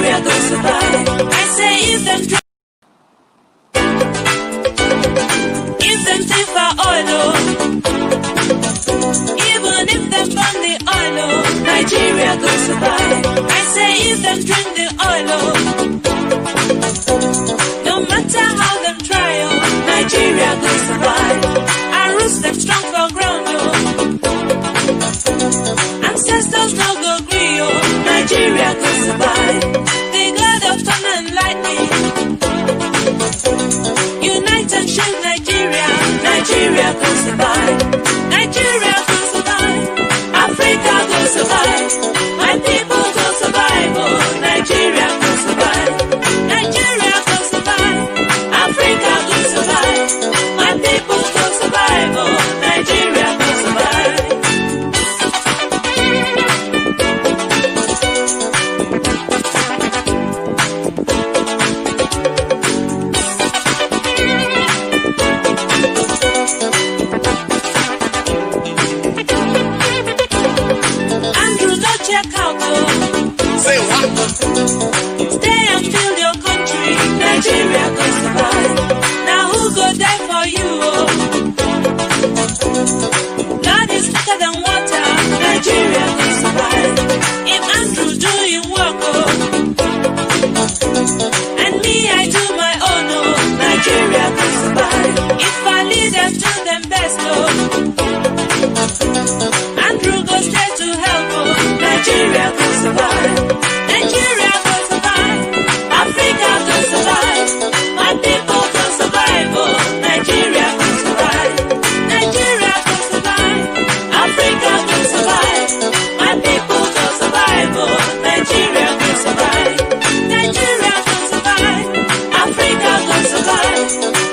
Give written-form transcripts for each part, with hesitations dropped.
Nigeria go survive. I say if them take for oil, even if them burn the oil, Nigeria go survive. I say if them drink the oil, no matter how them try, Nigeria go survive. I roots them strong for ground, ancestors no go gree, Nigeria go survive. The God of thunder and lightning, unite and shield Nigeria. Nigeria go survive. Nigeria go survive. Africa go survive. My people go survive. Oh, Nigeria go survive. Nigeria go survive. Africa go survive. My people go survive. Oh, Nigeria go survive. Stay and build your country, Nigeria go survive. Now who go die for you? Blood is thicker than water, Nigeria go survive. If Andrew doing work, and me I do my own, Nigeria go survive. If our leaders do them best, Andrew go straight to help, Nigeria go survive. Nigeria go survive. Africa go survive. My people go survive. Oh, Nigeria go survive. Nigeria go survive. Africa go survive. My people go survive. Oh, Nigeria go survive. Nigeria go survive. Africa go survive.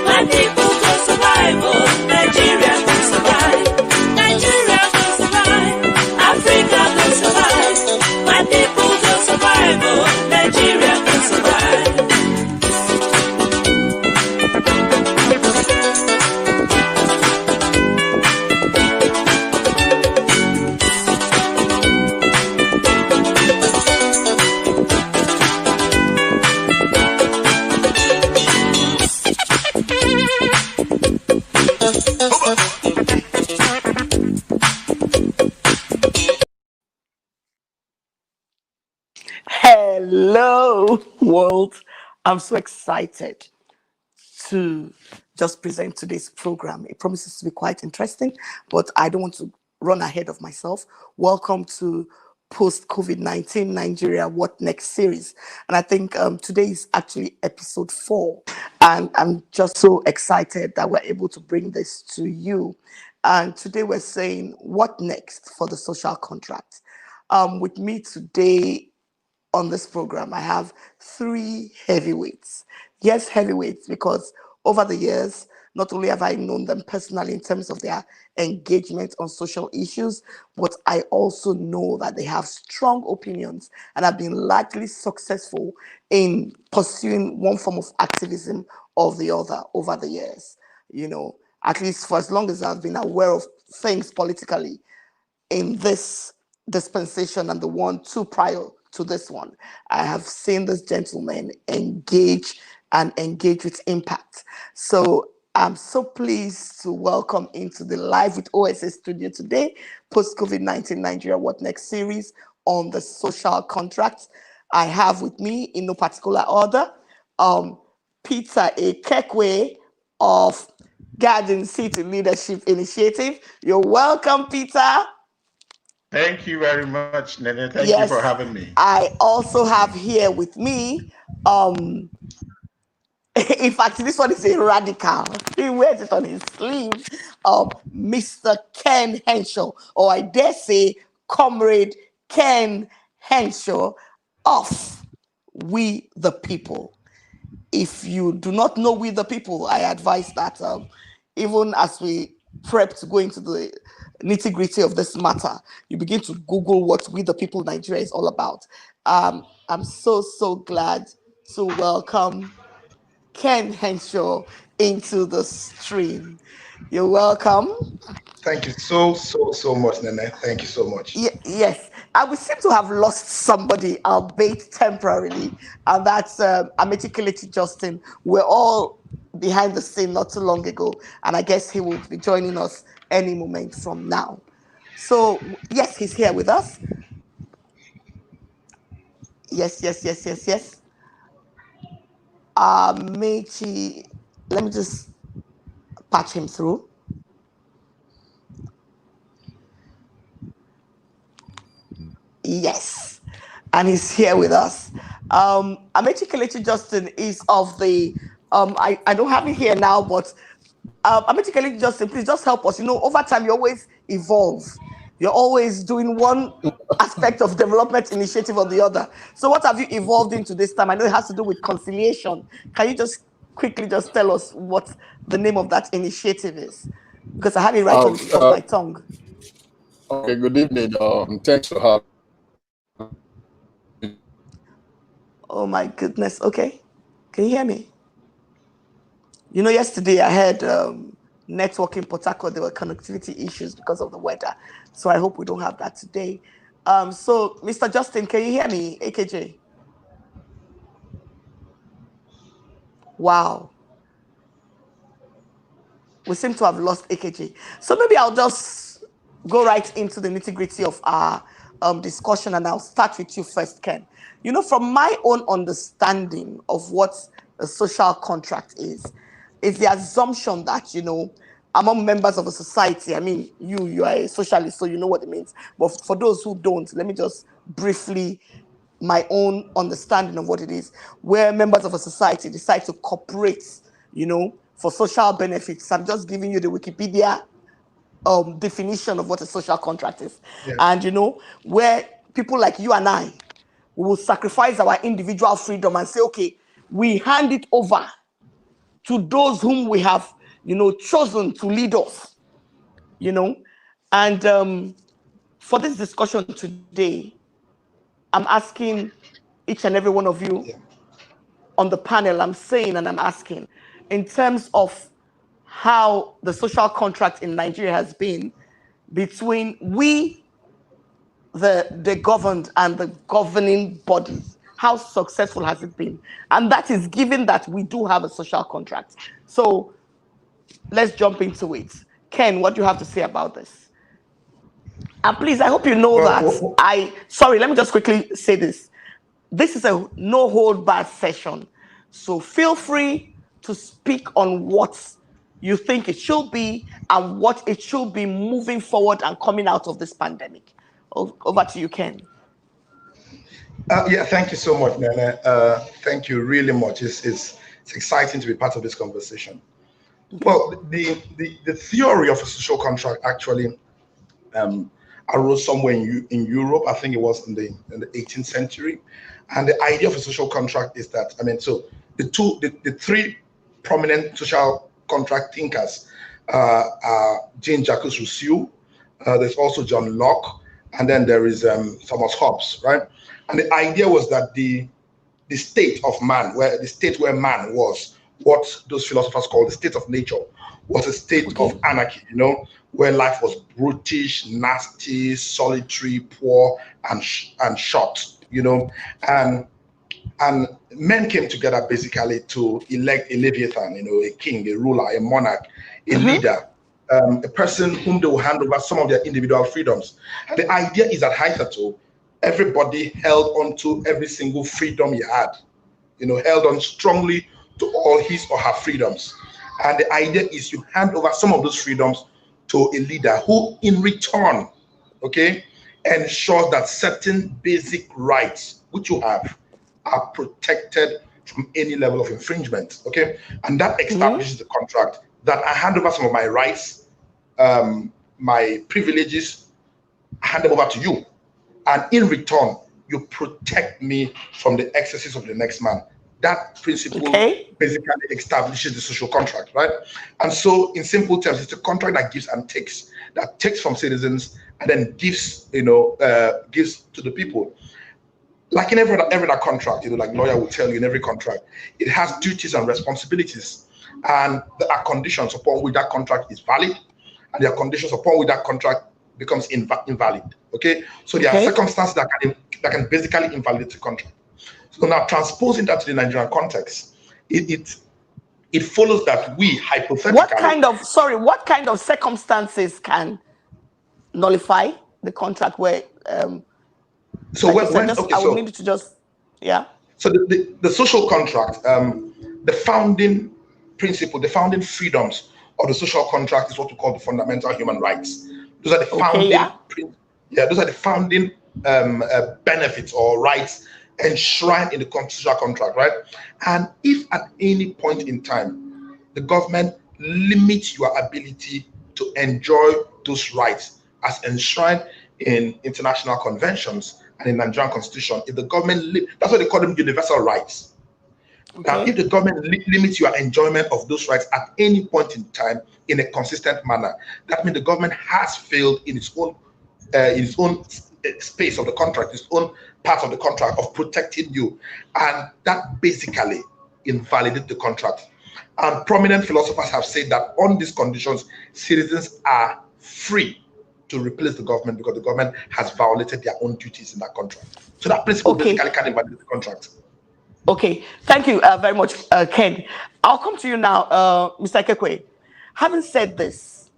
My people go survive. Oh, Nigeria go survive. Nigeria go survive. Africa go survive. My people go survive. Oh, Nigeria go survive. Hello, world. I'm so excited to just present today's program. It promises to be quite interesting, but I don't want to run ahead of myself. Welcome to Post-COVID-19 Nigeria What Next series. And I think today is actually episode 4. And I'm just so excited that we're able to bring this to you. And today we're saying, what next for the social contract? With me today on this program, I have 3 heavyweights. Yes, heavyweights, because over the years, not only have I known them personally in terms of their engagement on social issues, but I also know that they have strong opinions and have been largely successful in pursuing one form of activism or the other over the years. You know, at least for as long as I've been aware of things politically in this dispensation and the 2 prior to this one, I have seen this gentleman engage with impact. So I'm so pleased to welcome into the Live with OSA studio today, Post-COVID-19 Nigeria What Next series on the social contract. I have with me, in no particular order, Peter Ekekwe of Garden City Leadership Initiative. You're welcome, Peter. Thank you very much, Nene. Thank you for having me. I also have here with me, in fact, this one is a radical. He wears it on his sleeve, Mr. Ken Henshaw, or I dare say, Comrade Ken Henshaw of We the People. If you do not know We the People, I advise that even as we prep to go into the nitty-gritty of this matter, you begin to Google what We the People Nigeria is all about. I'm so glad to welcome Ken Henshaw into the stream. You're welcome. Thank you so much, Nene. Thank you so much. Yes, and we seem to have lost somebody, albeit temporarily, and that's Amechi Kelechi Justin. We're all behind the scene not too long ago, and I guess he will be joining us any moment from now. So yes, he's here with us. Yes. Amechi, let me just patch him through. Yes, and he's here with us. Amechi Kelechi Justin is of the, I don't have it here now, but Amechi Kelechi Justin, please just help us. You know, over time, you always evolve. You're always doing one aspect of development initiative or the other. So what have you evolved into this time? I know it has to do with conciliation. Can you just quickly just tell us what the name of that initiative is? Because I have it right on the tip of my tongue. Okay, good evening. Thanks for having. Oh my goodness. Okay. Can you hear me? You know, yesterday I had network in Port Harcourt. There were connectivity issues because of the weather. So I hope we don't have that today. So, Mr. Justin, can you hear me, AKJ? Wow. We seem to have lost AKJ. So maybe I'll just go right into the nitty-gritty of our discussion, and I'll start with you first, Ken. You know, from my own understanding of what a social contract is the assumption that, you know, among members of a society, I mean, you are a socialist, so you know what it means. But for those who don't, let me just briefly, my own understanding of what it is, where members of a society decide to cooperate, you know, for social benefits. I'm just giving you the Wikipedia definition of what a social contract is. Yes. And, you know, where people like you and I will sacrifice our individual freedom and say, okay, we hand it over to those whom we have, you know, chosen to lead us, you know. And for this discussion today, I'm asking each and every one of you on the panel, I'm saying and I'm asking, in terms of how the social contract in Nigeria has been between we, the governed, and the governing bodies, how successful has it been? And that is given that we do have a social contract. So let's jump into it. Ken, what do you have to say about this? And please, I hope you know sorry, let me just quickly say this. This is a no hold barred session. So feel free to speak on what you think it should be and what it should be moving forward and coming out of this pandemic. Over to you, Ken. Yeah, thank you so much, Nana. Thank you really much. It's exciting to be part of this conversation. Okay. Well, the theory of a social contract actually arose somewhere in Europe. I think it was in the 18th century. And the idea of a social contract is that, I mean, so the three prominent social contract thinkers are Jean-Jacques Rousseau, there's also John Locke, and then there is Thomas Hobbes, right? And the idea was that the state of man, where man was, what those philosophers call the state of nature, was a state of anarchy, you know, where life was brutish, nasty, solitary, poor, and short, you know, and men came together basically to elect a Leviathan, you know, a king, a ruler, a monarch, a leader, a person whom they will hand over some of their individual freedoms. And the idea is that hitherto, everybody held on to every single freedom he had, you know, held on strongly to all his or her freedoms. And the idea is you hand over some of those freedoms to a leader who in return, okay, ensures that certain basic rights which you have are protected from any level of infringement, okay? And that establishes the contract that I hand over some of my rights, my privileges, I hand them over to you. And in return, you protect me from the excesses of the next man. That principle basically establishes the social contract, right? And so in simple terms, it's a contract that gives and takes, that takes from citizens and then gives, you know, gives to the people. Like in every other contract, you know, like lawyer will tell you in every contract, it has duties and responsibilities. And there are conditions upon which that contract is valid. and there are conditions upon which that contract becomes invalid. Okay, so there are circumstances that can basically invalidate the contract. So now transposing that to the Nigerian context, it follows that we hypothetically. What kind of circumstances can nullify the contract where? So I would need to just, yeah. So the social contract, the founding principle, the founding freedoms of the social contract is what we call the fundamental human rights. Those are the founding, those are the founding benefits or rights enshrined in the social contract, right? And if at any point in time the government limits your ability to enjoy those rights as enshrined in international conventions and in Nigerian constitution, if the government, that's what they call them, universal rights. Now, if the government limits your enjoyment of those rights at any point in time in a consistent manner, that means the government has failed in its own space of the contract, its own part of the contract of protecting you, and that basically invalidates the contract. And prominent philosophers have said that on these conditions, citizens are free to replace the government because the government has violated their own duties in that contract. So that principle basically can invalidate the contract. Okay, thank you very much, Ken. I'll come to you now, Mr. Kekwe. Having said this,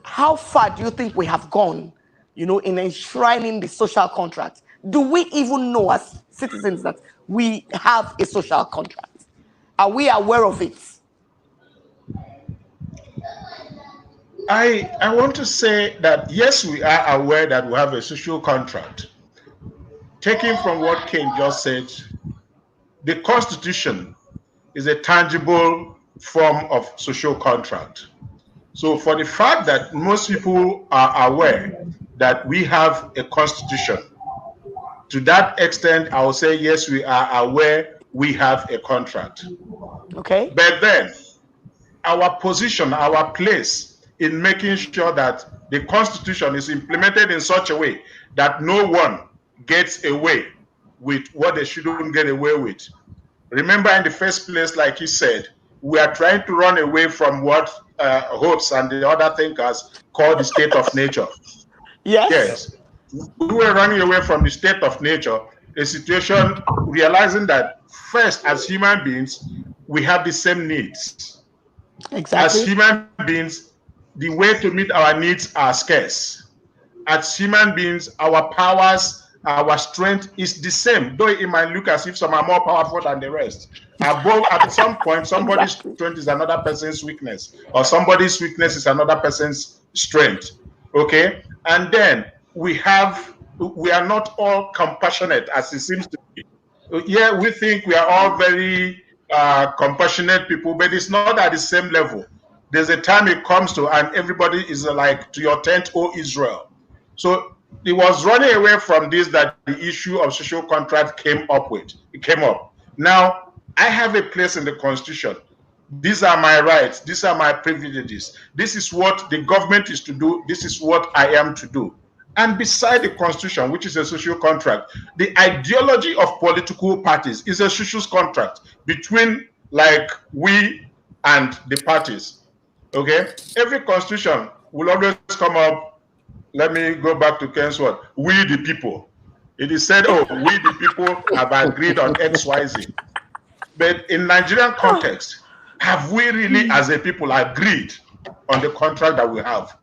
how far do you think we have gone, in enshrining the social contract? Do we even know as citizens that we have a social contract? Are we aware of it? I want to say that yes, we are aware that we have a social contract. Taking from what Ken just said, the Constitution is a tangible form of social contract. So for the fact that most people are aware that we have a Constitution, to that extent, I will say yes, we are aware we have a contract. Okay. But then our position, our place in making sure that the Constitution is implemented in such a way that no one gets away with what they shouldn't get away with. Remember, in the first place, like he said, we are trying to run away from what Hobbes and the other thinkers call the state of nature. Yes. We were running away from the state of nature, a situation realizing that first, as human beings, we have the same needs. Exactly. As human beings, the way to meet our needs are scarce. As human beings, our powers, our strength is the same, though it might look as if some are more powerful than the rest. At some point, somebody's strength is another person's weakness, or somebody's weakness is another person's strength. Okay? And then we are not all compassionate as it seems to be. Yeah, we think we are all very compassionate people, but it's not at the same level. There's a time it comes to, and everybody is like, to your tent, O Israel. So it was running away from this that the issue of social contract came up. Now, I have a place in the Constitution. These are my rights. These are my privileges. This is what the government is to do. This is what I am to do. And beside the Constitution, which is a social contract, the ideology of political parties is a social contract between we and the parties. Okay? Every Constitution will always come up. Let me go back to Ken's word. We the people. It is said, we the people have agreed on X, Y, Z. But in Nigerian context, have we really as a people agreed on the contract that we have?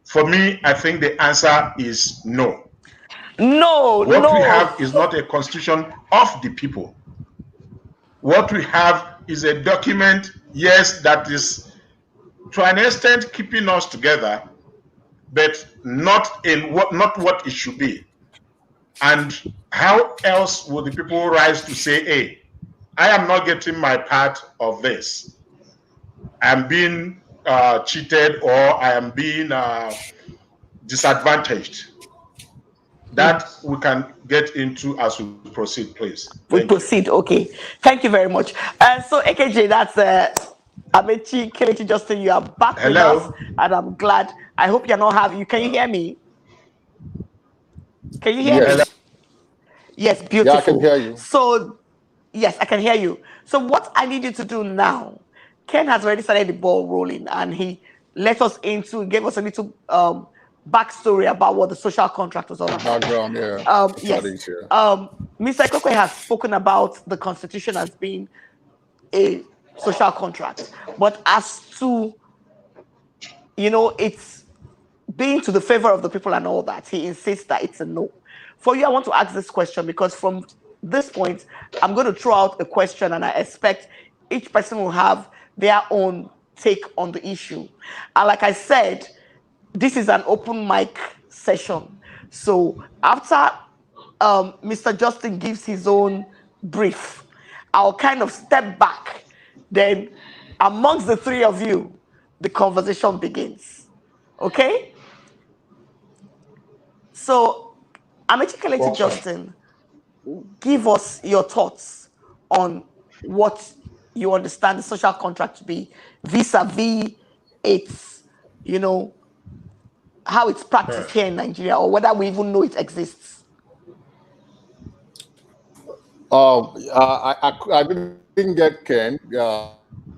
For me, I think the answer is no. No. What we have is not a constitution of the people. What we have is a document, yes, that is to an extent keeping us together, but not what it should be. And how else will the people rise to say, hey, I am not getting my part of this. I'm being cheated, or I am being disadvantaged. That we can get into as we proceed, please. We proceed, okay. Thank you very much. So AKJ, that's Amechi Kelechi Justin. You are back with us, and I'm glad. I hope you're not having. Can you hear me? Can you hear me? Yes, beautiful. Yeah, I can hear you. So, yes, I can hear you. So what I need you to do now, Ken has already started the ball rolling, and he let us into, gave us a little backstory about what the social contract was all about. Background, yeah. Yes. Studies, yeah. Mr. Ikokwe has spoken about the Constitution as being a social contract, but as to, it's being to the favor of the people and all that, he insists that it's a no. For you, I want to ask this question because from this point, I'm going to throw out a question and I expect each person will have their own take on the issue. And like I said, this is an open mic session. So after Mr. Justin gives his own brief, I'll kind of step back. Then amongst the three of you, the conversation begins. Okay? So, Amechi Justin, give us your thoughts on what you understand the social contract to be vis-a-vis its, how it's practiced here in Nigeria, or whether we even know it exists. I didn't get Ken.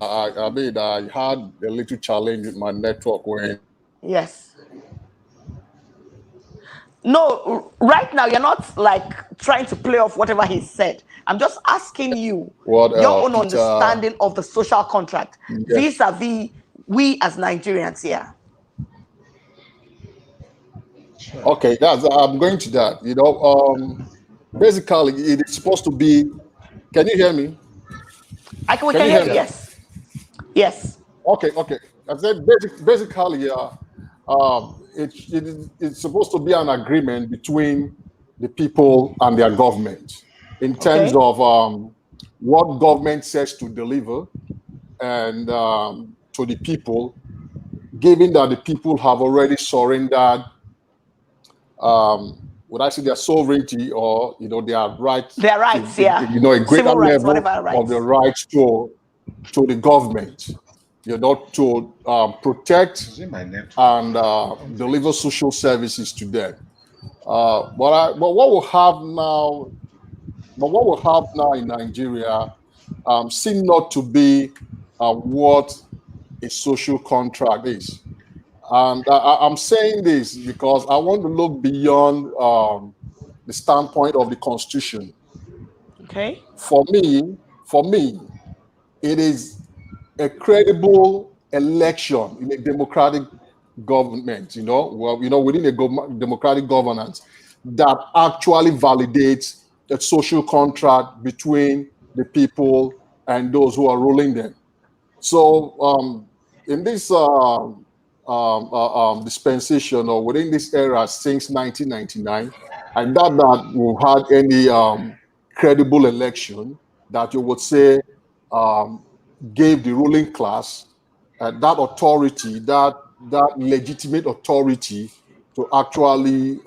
I had a little challenge with my network when. Yes. No, right now you're not like trying to play off whatever he said. I'm just asking you your own understanding of the social contract vis-a-vis we as Nigerians here. Okay, I'm going to that. Basically, it is supposed to be. Can you hear me? We can hear you. Yes. Yes. Okay. I said basically, it's supposed to be an agreement between the people and their government in terms of what government says to deliver and to the people, given that the people have already surrendered, would I say their sovereignty or their rights? Their rights, a greater civil rights, level of the rights to the government. To protect and deliver social services to them. But what we have now in Nigeria seem not to be what a social contract is. And I'm saying this because I want to look beyond the standpoint of the Constitution. Okay. For me, it is a credible election in a democratic government, within a democratic governance that actually validates a social contract between the people and those who are ruling them. So in this dispensation or within this era since 1999, I doubt that we've had any credible election that you would say gave the ruling class that authority, that legitimate authority to actually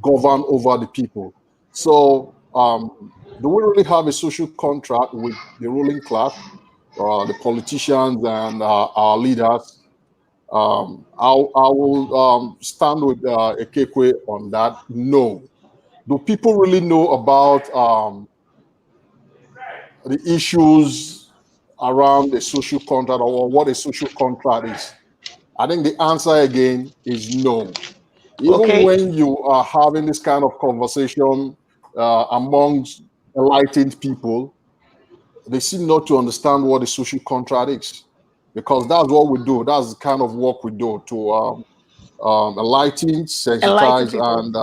govern over the people. So do we really have a social contract with the ruling class, the politicians and our leaders? I will stand with Ekekwe on that. No. Do people really know about the issues around the social contract or what a social contract is? I think the answer again is no. Even when you are having this kind of conversation amongst enlightened people, they seem not to understand what a social contract is, because that's what we do. That's the kind of work we do to enlighten, sensitize, and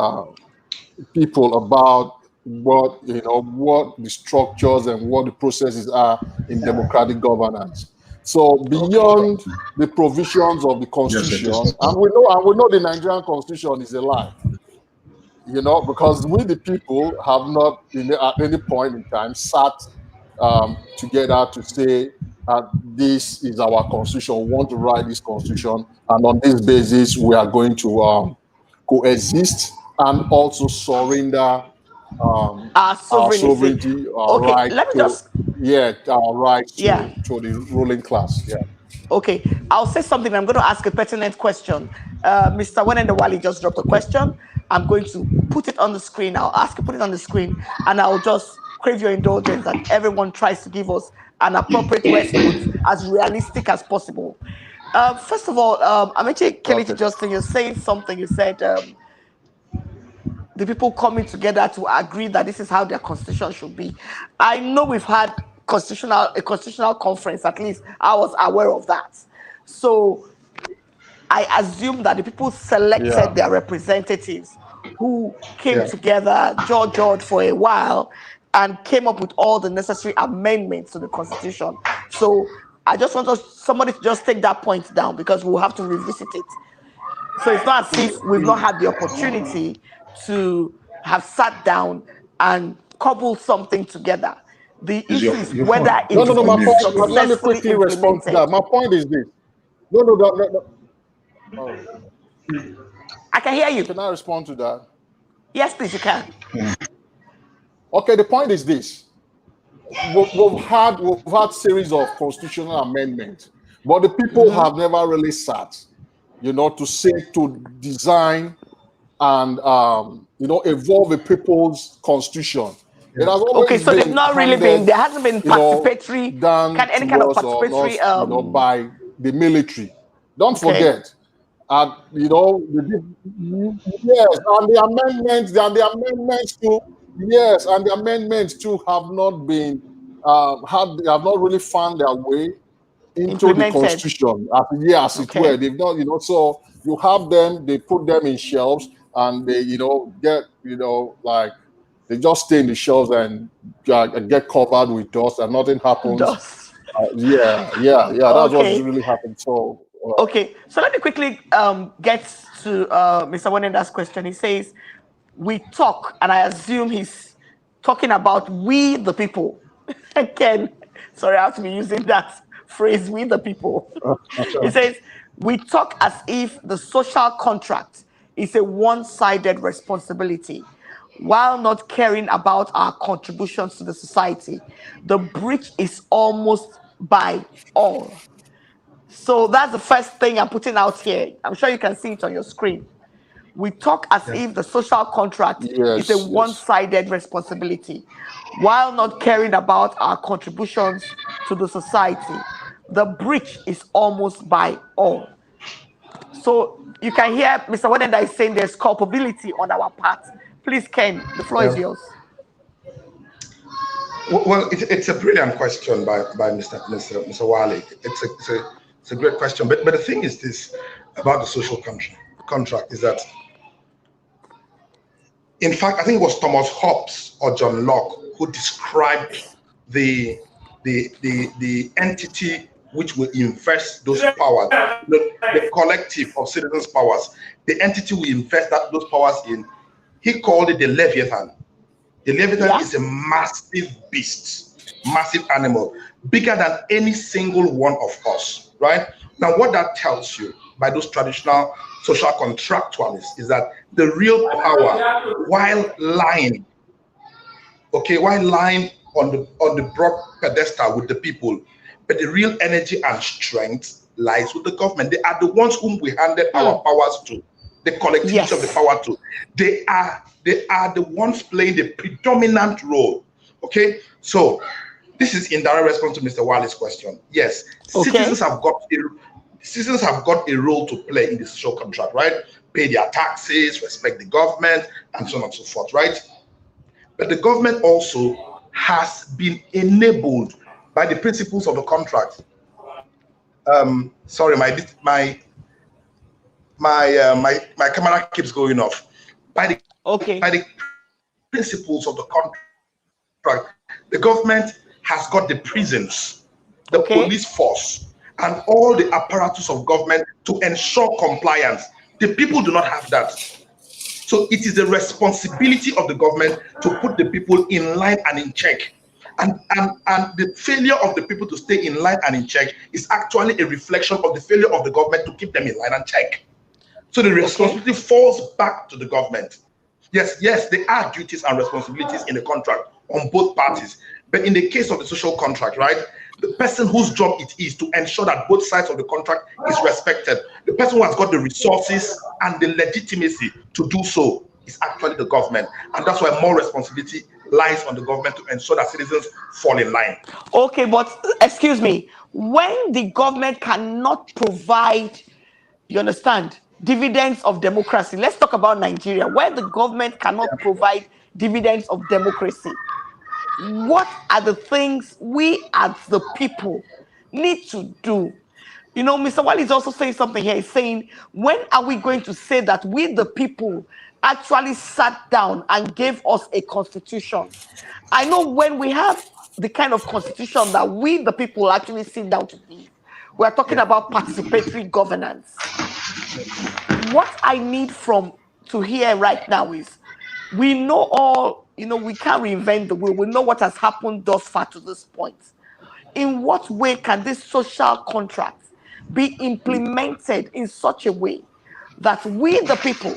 people about what the structures and what the processes are in democratic governance. So beyond the provisions of the Constitution, and we know the Nigerian Constitution is a lie, because we the people have not at any point in time sat together to say this is our Constitution, we want to write this Constitution, and on this basis we are going to coexist and also surrender our sovereignty, our right to the ruling class. Yeah. Okay, I'll say something. I'm going to ask a pertinent question. Mr. Onesided just dropped a question. I'm going to put it on the screen. I'll ask you put it on the screen, and I'll just crave your indulgence that everyone tries to give us an appropriate response as realistic as possible. First of all, I'm actually Kelly to Okay. Justin. You're saying something. You said the people coming together to agree that this is how their constitution should be. I know we've had a constitutional conference. At least I was aware of that. So I assume that the people selected their representatives who came together, jawed for a while, and came up with all the necessary amendments to the constitution. So I just want somebody to just take that point down, because we'll have to revisit it. So it's not as if we've not had the opportunity to have sat down and cobble something together. The issue is whether it's No. My point. Let me successfully quickly respond to that. implemented. My point is this. No. Oh. I can hear you. Can I respond to that? Yes, please, you can. Okay, the point is this. We've had series of constitutional amendments, but the people have never really sat, to design and evolve a people's constitution. It has always Okay, so they've not really been. There hasn't been participatory, any kind of participatory, by the military. Don't forget. And yes, and the amendments too have not been they have not really found their way into the constitution as it were. They've not, so you have them, they put them in shelves, and they get like they just stay in the shelves and get covered with dust, and nothing happens. That's what's really happened. So okay, so let me quickly get to Mr. Onesided's question. He says, we talk, and I assume he's talking about we the people. Again, sorry, I have to be using that phrase, we the people. He says, we talk as if the social contract is a one-sided responsibility, while not caring about our contributions to the society. The breach is almost by all. So that's the first thing I'm putting out here. I'm sure you can see it on your screen. We talk as if the social contract is a one-sided responsibility, while not caring about our contributions to the society. The breach is almost by all. So you can hear Mr. Onesided is saying there's culpability on our part. Please, Ken, the floor is yours. Well, it's a brilliant question by Mr. Wale. It's a great question, but the thing is this about the social contract is that, in fact, I think it was Thomas Hobbes or John Locke who described the entity which will invest those powers, the collective of citizens' powers, the entity will invest those powers in. He called it the Leviathan. The Leviathan is a massive beast, massive animal, bigger than any single one of us, right? Now, what that tells you by those traditional social contractualists is that the real power, while lying on the broad pedestal with the people, but the real energy and strength lies with the government. They are the ones whom we handed our powers to, the collectivity of the power to. They are the ones playing the predominant role. Okay, so this is in direct response to Mr. Wale's question. Yes, citizens have got a role to play in the social contract, right? Pay their taxes, respect the government, and so on and so forth, right? But the government also has been enabled by the principles of the contract. Sorry, my camera keeps going off. By the principles of the contract, the government has got the prisons, the police force, and all the apparatus of government to ensure compliance. The people do not have that. So it is the responsibility of the government to put the people in line and in check. And the failure of the people to stay in line and in check is actually a reflection of the failure of the government to keep them in line and check. So the responsibility falls back to the government. Yes, there are duties and responsibilities in the contract on both parties. But in the case of the social contract, right, the person whose job it is to ensure that both sides of the contract is respected, the person who has got the resources and the legitimacy to do so is actually the government. And that's why more responsibility lies on the government to ensure that citizens fall in line. Okay, but excuse me, when the government cannot provide, you understand, dividends of democracy, let's talk about Nigeria, where the government cannot provide dividends of democracy. What are the things we as the people need to do? You know, Mr. Wali is also saying something here. He's saying, when are we going to say that we, the people, actually sat down and gave us a constitution? I know when we have the kind of constitution that we, the people, actually sit down to give, we're talking about participatory governance. What I need to hear right now is, we know all, you know, we can't reinvent the wheel. We know what has happened thus far to this point. In what way can this social contract be implemented in such a way that we, the people,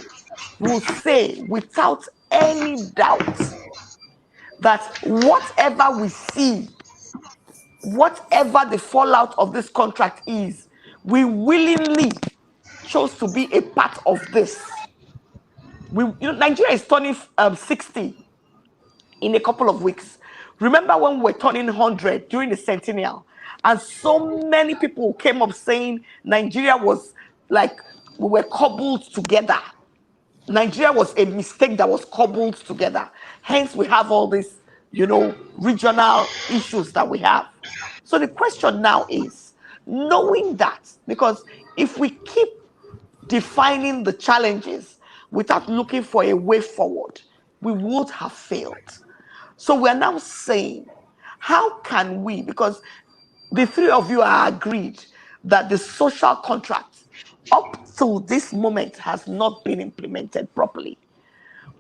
will say without any doubt that whatever we see, whatever the fallout of this contract is, we willingly chose to be a part of this? Nigeria is turning 60 in a couple of weeks. Remember when we were turning 100 during the centennial, and so many people came up saying Nigeria was like, we were cobbled together. Nigeria was a mistake that was cobbled together. Hence, we have all these, regional issues that we have. So the question now is, knowing that, because if we keep defining the challenges without looking for a way forward, we would have failed. So we're now saying, how can we, because the three of you are agreed that the social contract up to this moment has not been implemented properly.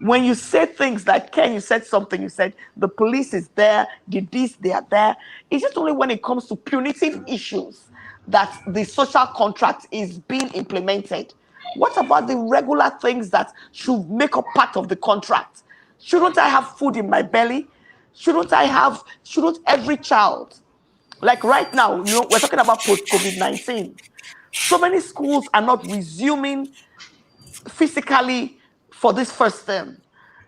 When you say things like, Ken, you said something, you said the police is there, they are there. It's just only when it comes to punitive issues that the social contract is being implemented. What about the regular things that should make up part of the contract? Shouldn't I have food in my belly? Shouldn't every child, like right now, we're talking about post-COVID-19. So many schools are not resuming physically for this first term.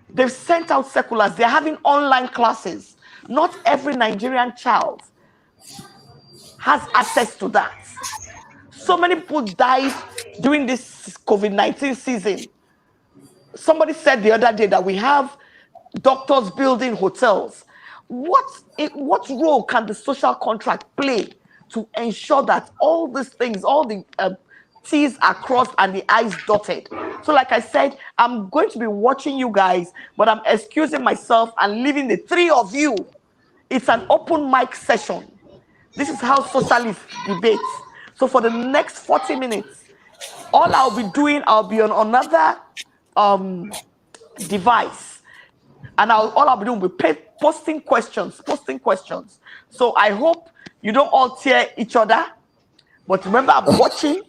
They've sent out circulars. They're having online classes. Not every Nigerian child has access to that. So many people died during this COVID-19 season. Somebody said the other day that we have doctors building hotels. What role can the social contract play to ensure that all these things, all the T's are crossed and the I's dotted? So like I said, I'm going to be watching you guys, but I'm excusing myself and leaving the three of you. It's an open mic session. This is how socialists debate. So for the next 40 minutes, all I'll be doing, I'll be on another device. And all I'll be doing will be posting questions. So I hope you don't all tear each other. But remember, I'm watching,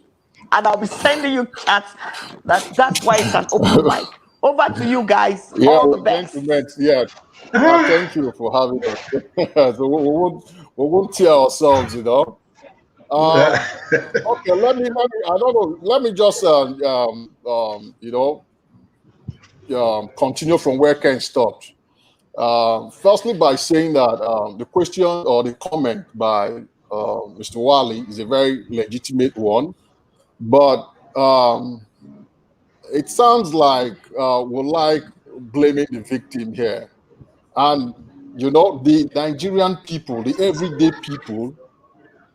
and I'll be sending you chats. That's why it's an open mic. Over to you guys. Yeah, all the best. Thank you for having us. So we won't tear ourselves, Okay, let me just continue from where Ken stopped. Firstly, by saying that the question or the comment by Mr. Wali is a very legitimate one, but it sounds like we're like blaming the victim here. And, the Nigerian people, the everyday people,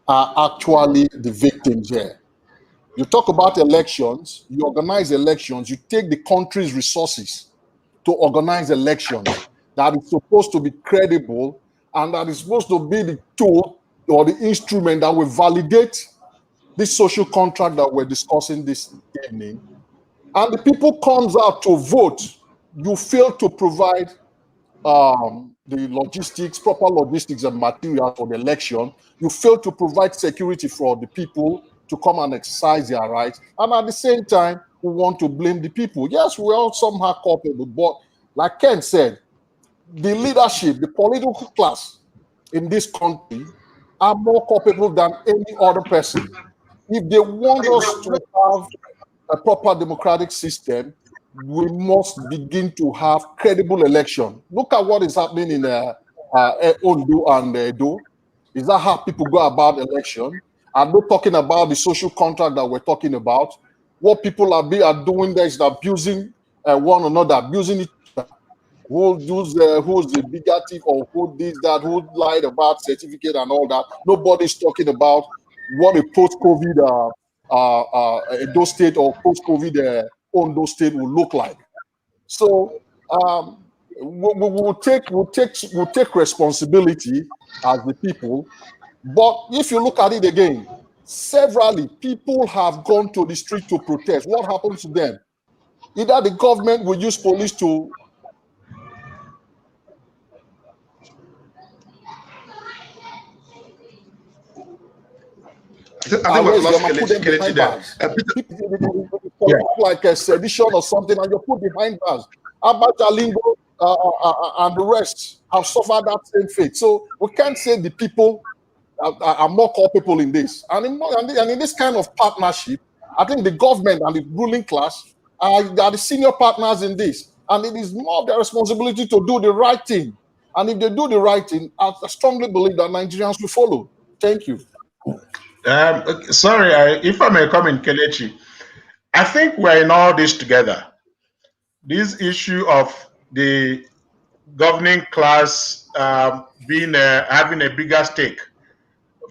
are actually the victims here. You talk about elections, you organize elections, you take the country's resources to organize elections that is supposed to be credible and that is supposed to be the tool or the instrument that will validate this social contract that we're discussing this evening. And the people comes out to vote. You fail to provide the logistics, proper logistics and material for the election. You fail to provide security for the people to come and exercise their rights. And at the same time, we want to blame the people. Yes, we're all somehow culpable, but like Ken said, the leadership, the political class in this country are more culpable than any other person. If they want us to have a proper democratic system, we must begin to have credible election. Look at what is happening in Ondo and Edo. Is that how people go about election? Are they talking about the social contract that we're talking about? What people are doing there is abusing one another, abusing each other. Who's the bigger thief, or who did that, who lied about certificate and all that. Nobody's talking about what a post-COVID Edo state or post-COVID Ondo state will look like. So we'll take responsibility as the people. But if you look at it again, severally people have gone to the street to protest. What happens to them? Either the government will use police to like a sedition or something, and you're put behind bars. Abacha, Lingo, and the rest have suffered that same fate. So we can't say the people are more culpable in this. And in this kind of partnership, I think the government and the ruling class are the senior partners in this. And it is more of their responsibility to do the right thing. And if they do the right thing, I strongly believe that Nigerians will follow. Thank you. Sorry, if I may come in, Kelechi. I think we're in all this together. This issue of the governing class having a bigger stake,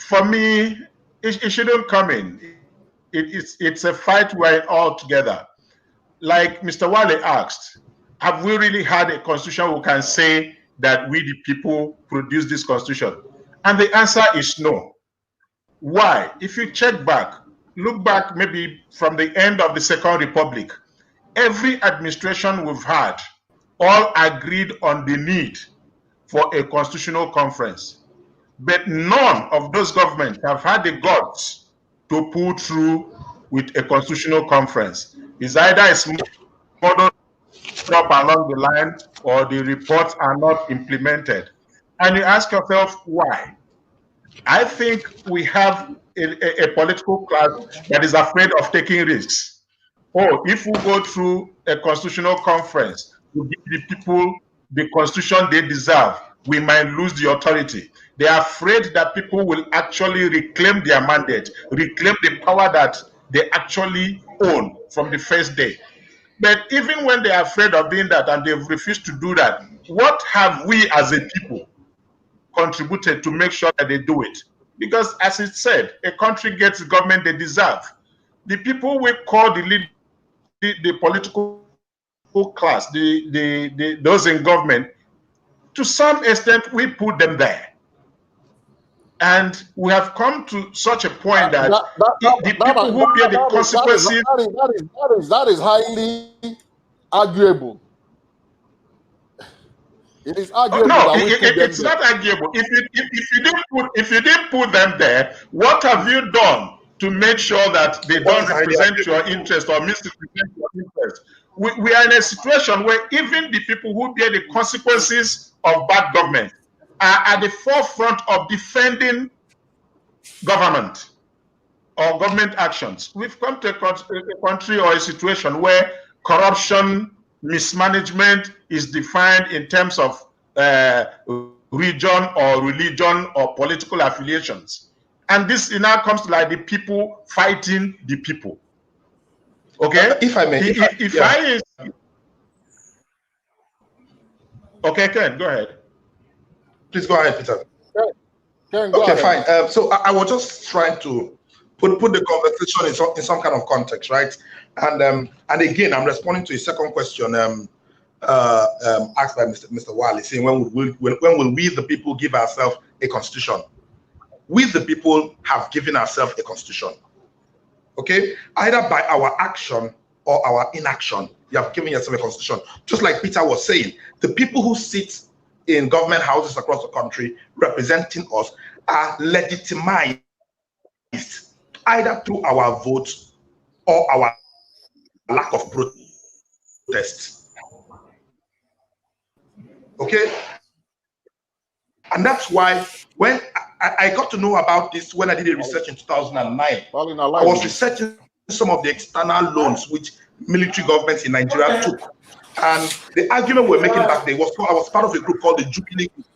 for me, it shouldn't come in. It's a fight we're in all together. Like Mr. Wale asked, have we really had a constitution who can say that we the people produce this constitution? And the answer is no. Why? If you check back, look back maybe from the end of the Second Republic, every administration we've had all agreed on the need for a constitutional conference. But none of those governments have had the guts to pull through with a constitutional conference. It's either a small drop along the line or the reports are not implemented. And you ask yourself, why? I think we have a political class that is afraid of taking risks. Oh, if we go through a constitutional conference to give the people the constitution they deserve, we might lose the authority. They are afraid that people will actually reclaim their mandate, reclaim the power that they actually own from the first day. But even when they are afraid of doing that and they've refused to do that, what have we as a people contributed to make sure that they do it? Because as it said, a country gets the government they deserve. The people we call the political class, those in government, to some extent we put them there. And we have come to such a point that the people who bear the consequences. That is highly arguable. It is arguable. No, it's not arguable. If you didn't put them there, what have you done to make sure that they don't represent your interest or misrepresent your interest? We are in a situation where even the people who bear the consequences of bad government are at the forefront of defending government or government actions. We've come to a country or a situation where corruption, mismanagement is defined in terms of region or religion or political affiliations. And this now comes to like the people fighting the people. Okay? If I may. Okay, Ken, go ahead. Please go ahead, Peter. Okay, fine. So I was just trying to put the conversation in some kind of context, right? And again, I'm responding to a second question asked by Mr. Wale, saying when will we the people give ourselves a constitution? We the people have given ourselves a constitution. Okay, either by our action or our inaction, you have given yourself a constitution. Just like Peter was saying, the people who sit in government houses across the country representing us are legitimized either through our votes or our lack of protest. Okay? And that's why when I got to know about this when I did a research in 2009, I was researching some of the external loans which military governments in Nigeria took. And the argument we're making back then was, I was part of a group called the Jubilee Group.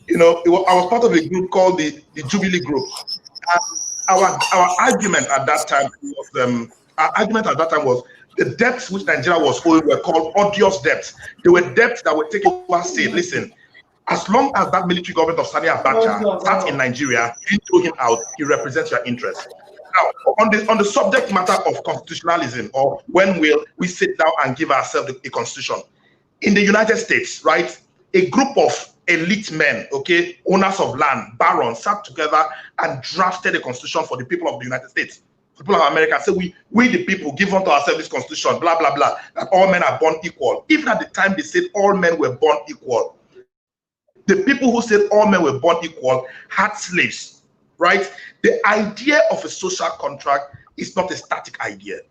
You know, I was part of a group called the Jubilee Group. And our argument at that time was the debts which Nigeria was owing were called odious debts. They were debts that were taken over state. Listen, as long as that military government of Sani Abacha sat in Nigeria, you throw him out, he represents your interest. Now, on the subject matter of constitutionalism, or when will we sit down and give ourselves a constitution? In the United States, right, a group of elite men, okay, owners of land, barons, sat together and drafted a constitution for the people of the United States. People of America say, we the people give unto ourselves this constitution, blah, blah, blah, that all men are born equal. Even at the time they said all men were born equal, the people who said all men were born equal had slaves, right? The idea of a social contract is not a static idea.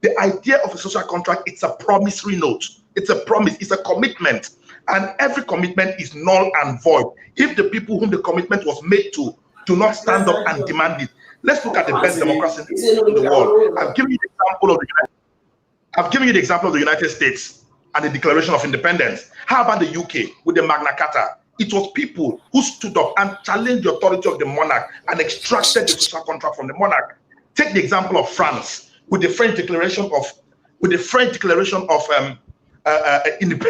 The idea of a social contract, it's a promissory note. It's a promise, it's a commitment. And every commitment is null and void if the people whom the commitment was made to do not stand up and demand it. Let's look at the best democracy in the world. I've given you the example of the United States and the Declaration of Independence. How about the UK with the Magna Carta? It was people who stood up and challenged the authority of the monarch and extracted the social contract from the monarch. Take the example of France with the French Declaration of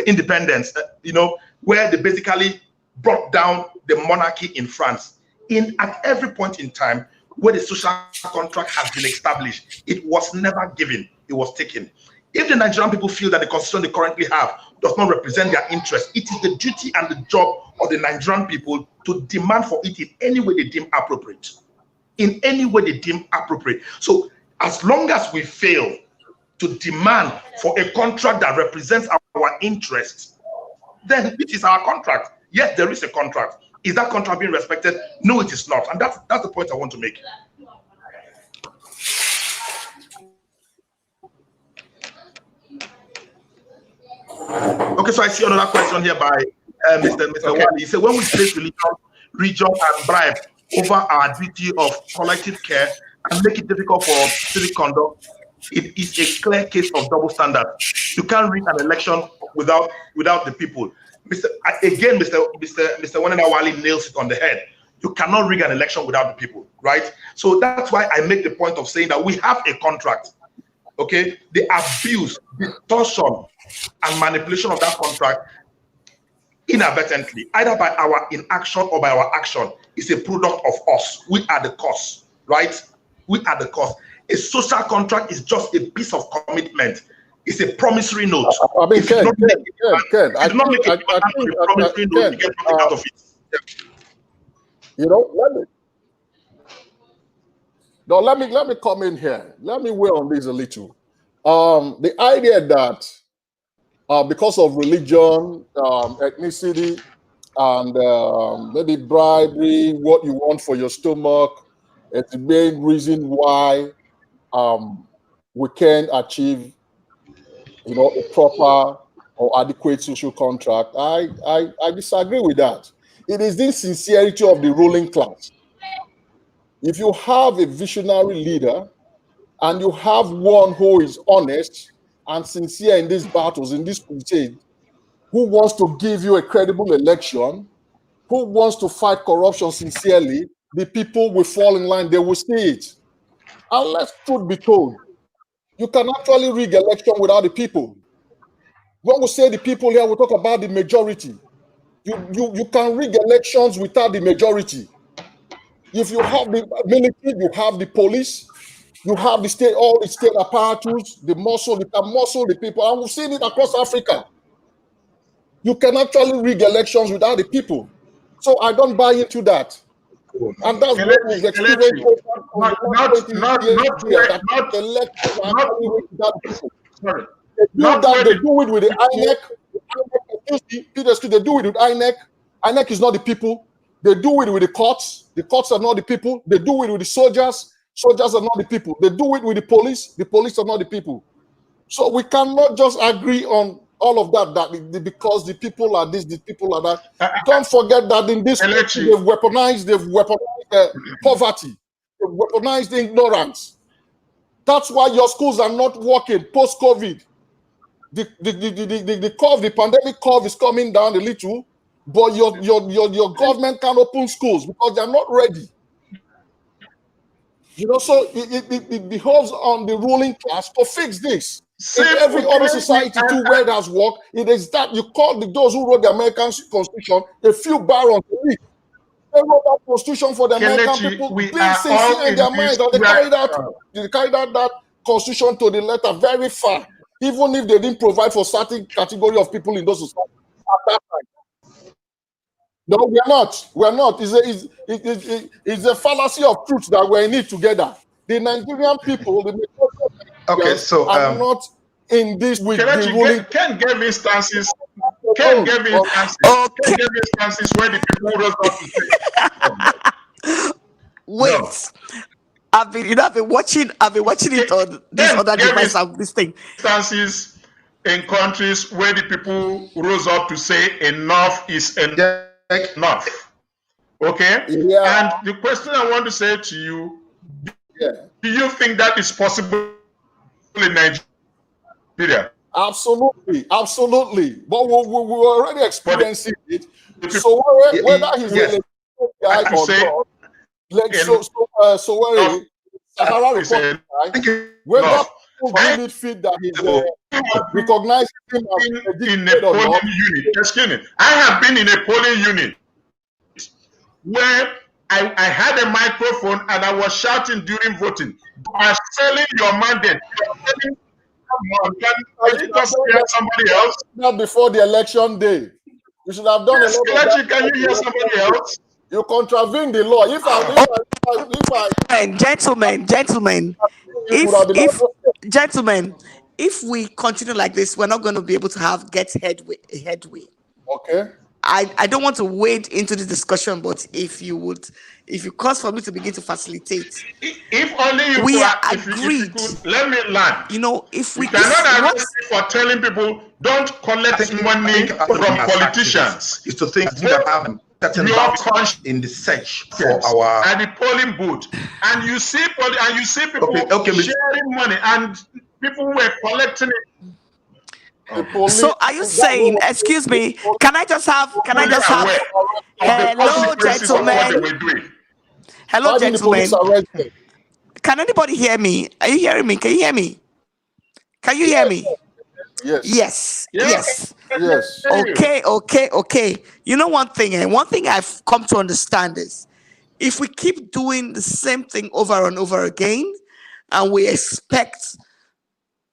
independence. You know, where they basically brought down the monarchy in France. At every point in time where the social contract has been established, it was never given; it was taken. If the Nigerian people feel that the constitution they currently have does not represent their interest, it is the duty and the job of the Nigerian people to demand for it in any way they deem appropriate. In any way they deem appropriate. So as long as we fail to demand for a contract that represents our interests, then it is our contract. Yes, there is a contract. Is that contract being respected? No, it is not. And that's the point I want to make. Okay, so I see another question here by Mr. Wali. He said, when we place religion, region, and bribe over our duty of collective care and make it difficult for civic conduct, it is a clear case of double standard. You can't rig an election without the people. Mr. Onesided nails it on the head. You cannot rig an election without the people, right? So that's why I make the point of saying that we have a contract. Okay, the abuse, the torsion, and manipulation of that contract inadvertently, either by our inaction or by our action, is a product of us. We are the cause, right? We are the cause. A social contract is just a piece of commitment. It's a promissory note. I mean, Ken, you know, let me come in here. Let me weigh on this a little. The idea that because of religion, ethnicity, and maybe bribery, what you want for your stomach, it's the main reason why we can achieve, you know, a proper or adequate social contract. I disagree with that. It is the sincerity of the ruling class. If you have a visionary leader and you have one who is honest and sincere in these battles, in this crusade, who wants to give you a credible election, who wants to fight corruption sincerely, the people will fall in line, they will see it. And let's truth be told, you can actually rig election without the people. When we say the people here, we talk about the majority. You can rig elections without the majority. If you have the military, you have the police, you have the state, all the state apparatus, the muscle, you can muscle the people, and we've seen it across Africa. You can actually rig elections without the people. So I don't buy into that. And that's what we've experienced. They do it with the INEC. They do it with INEC. INEC is not the people. They do it with the courts. The courts are not the people. They do it with the soldiers. Soldiers are not the people. They do it with the police. The police are not the people. So we cannot just agree on all of that, because the people are this, the people are that. Don't forget that in this country, they've weaponized poverty. They've weaponized ignorance. That's why your schools are not working post-COVID. The curve, the pandemic curve is coming down a little, but your government can't open schools because they're not ready. So it behoves on the ruling class to fix this. In every other society too where it has worked, it is that you call those who wrote the American Constitution a few barons. They wrote that Constitution for the American people, being sincere in their minds, and they carried out that Constitution to the letter very far, even if they didn't provide for certain category of people in those societies at that time. No, we're not. It's a fallacy of truth that we're in it together. The Nigerian people, are not in this with the ruling. Can give instances. Can give instances where the people rose up to say. Wait. No. I've been watching it on this other device of this thing. Instances in countries where the people rose up to say enough is enough. Okay? Yeah. And the question I want to say to you, do you think that is possible in Nigeria? Absolutely. But we're already experiencing it. So whether he's a guy or not, Sahara report, whether people really feel that he's recognizing him in a polling unit. Excuse me. I have been in a polling unit where I had a microphone and I was shouting during voting. You are selling your mandate. Can you just hear somebody else? Not before the election day. You should have done a lot of that. Can you hear somebody else? You contravene the law. If we continue like this, we're not going to be able to get headway. Okay. I don't want to wade into the discussion, but if you cause for me to begin to facilitate, if only you we are agreed. Let me land. If we cannot arrest me for telling people don't collect money from politicians, is to think that have certain in the search for our at the polling booth, and you see people sharing money, and people were collecting it. So are you saying, excuse me, can I just have hello gentlemen, can anybody hear me? Are you hearing me? Can you hear me? Yes. Okay. You know one thing I've come to understand is, if we keep doing the same thing over and over again and we expect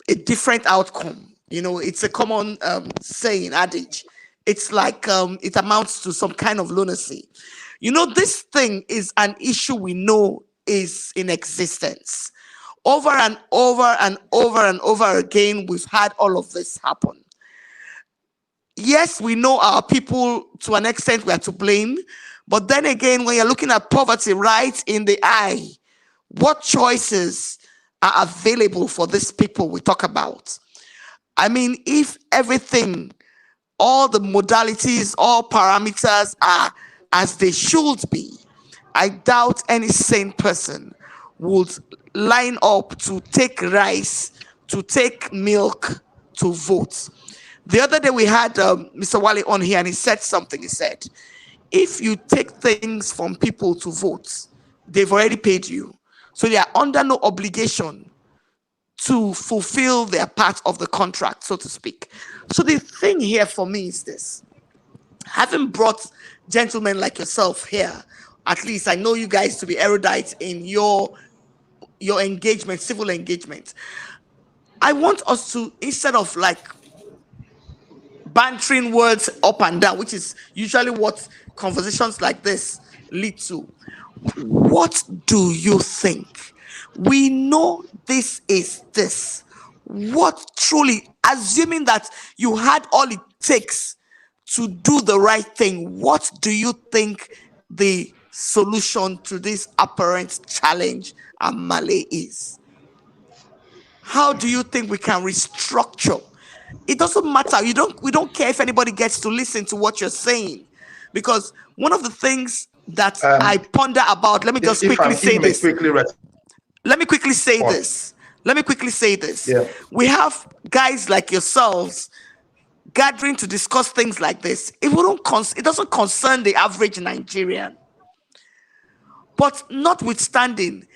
a different outcome, it's a common saying, adage. It's like it amounts to some kind of lunacy. This thing is an issue we know is in existence. Over and over and over and over again, we've had all of this happen. Yes, we know our people, to an extent, we are to blame. But then again, when you're looking at poverty right in the eye, what choices are available for these people we talk about? I mean, if everything, all the modalities, all parameters are as they should be, I doubt any sane person would line up to take rice, to take milk, to vote. The other day we had Mr. Wale on here, and he said something. He said, if you take things from people to vote, they've already paid you. So they are under no obligation to fulfill their part of the contract, so to speak. So the thing here for me is this. Having brought gentlemen like yourself here, at least I know you guys to be erudite in your engagement, civil engagement. I want us to, instead of like bantering words up and down, which is usually what conversations like this lead to, what do you think? We know this is this. What truly, assuming that you had all it takes to do the right thing, what do you think the solution to this apparent challenge at Malay is? How do you think we can restructure? It doesn't matter. We don't care if anybody gets to listen to what you're saying, because one of the things that I ponder about, let me just quickly say this. Let me quickly say this. Let me quickly say this. Yeah. We have guys like yourselves gathering to discuss things like this. It doesn't concern the average Nigerian. But notwithstanding,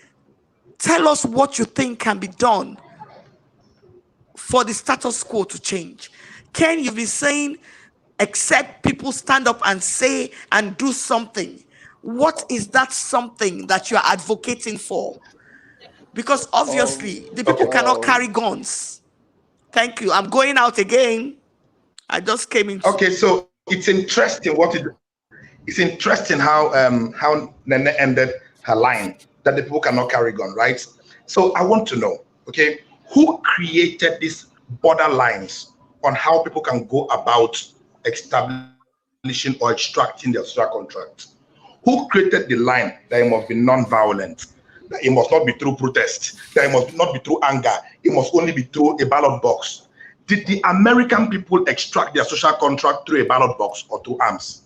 tell us what you think can be done for the status quo to change. Ken, you've been saying, except people stand up and say and do something. What is that something that you are advocating for? Because obviously, the people cannot carry guns. Thank you. I'm going out again. I just came in. Okay, so it's interesting it's interesting how Nene ended her line that the people cannot carry gun, right? So I want to know, okay, who created these borderlines on how people can go about establishing or extracting their social contract? Who created the line that it must be non-violent, that it must not be through protest, that it must not be through anger, it must only be through a ballot box? Did the American people extract their social contract through a ballot box or through arms?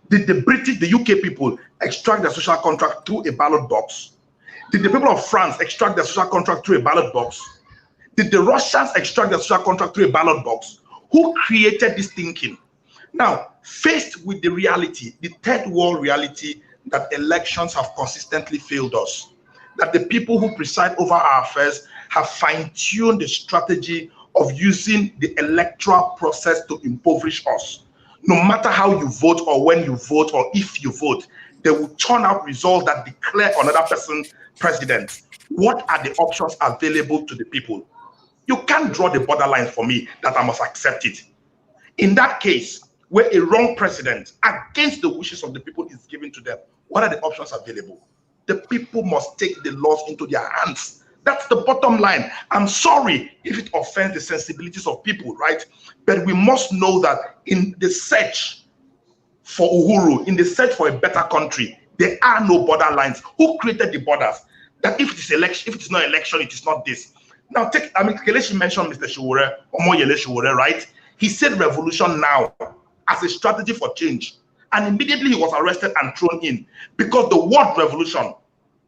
Did the UK people extract their social contract through a ballot box? Did the people of France extract their social contract through a ballot box? Did the Russians extract their social contract through a ballot box? Who created this thinking? Now, faced with the reality, the third world reality, that elections have consistently failed us, that the people who preside over our affairs have fine-tuned the strategy of using the electoral process to impoverish us. No matter how you vote or when you vote or if you vote, they will turn out results that declare another person president. What are the options available to the people? You can't draw the borderlines for me that I must accept it. In that case, where a wrong president against the wishes of the people is given to them, what are the options available? The people must take the laws into their hands. That's the bottom line. I'm sorry if it offends the sensibilities of people, right? But we must know that in the search for Uhuru, in the search for a better country, there are no borderlines. Who created the borders? That if it is election, if it is not election, it is not this. Now, Kelechi mentioned Mr. Shiwore, Omoyele Shiwore, right? He said revolution now as a strategy for change. And immediately he was arrested and thrown in because the word revolution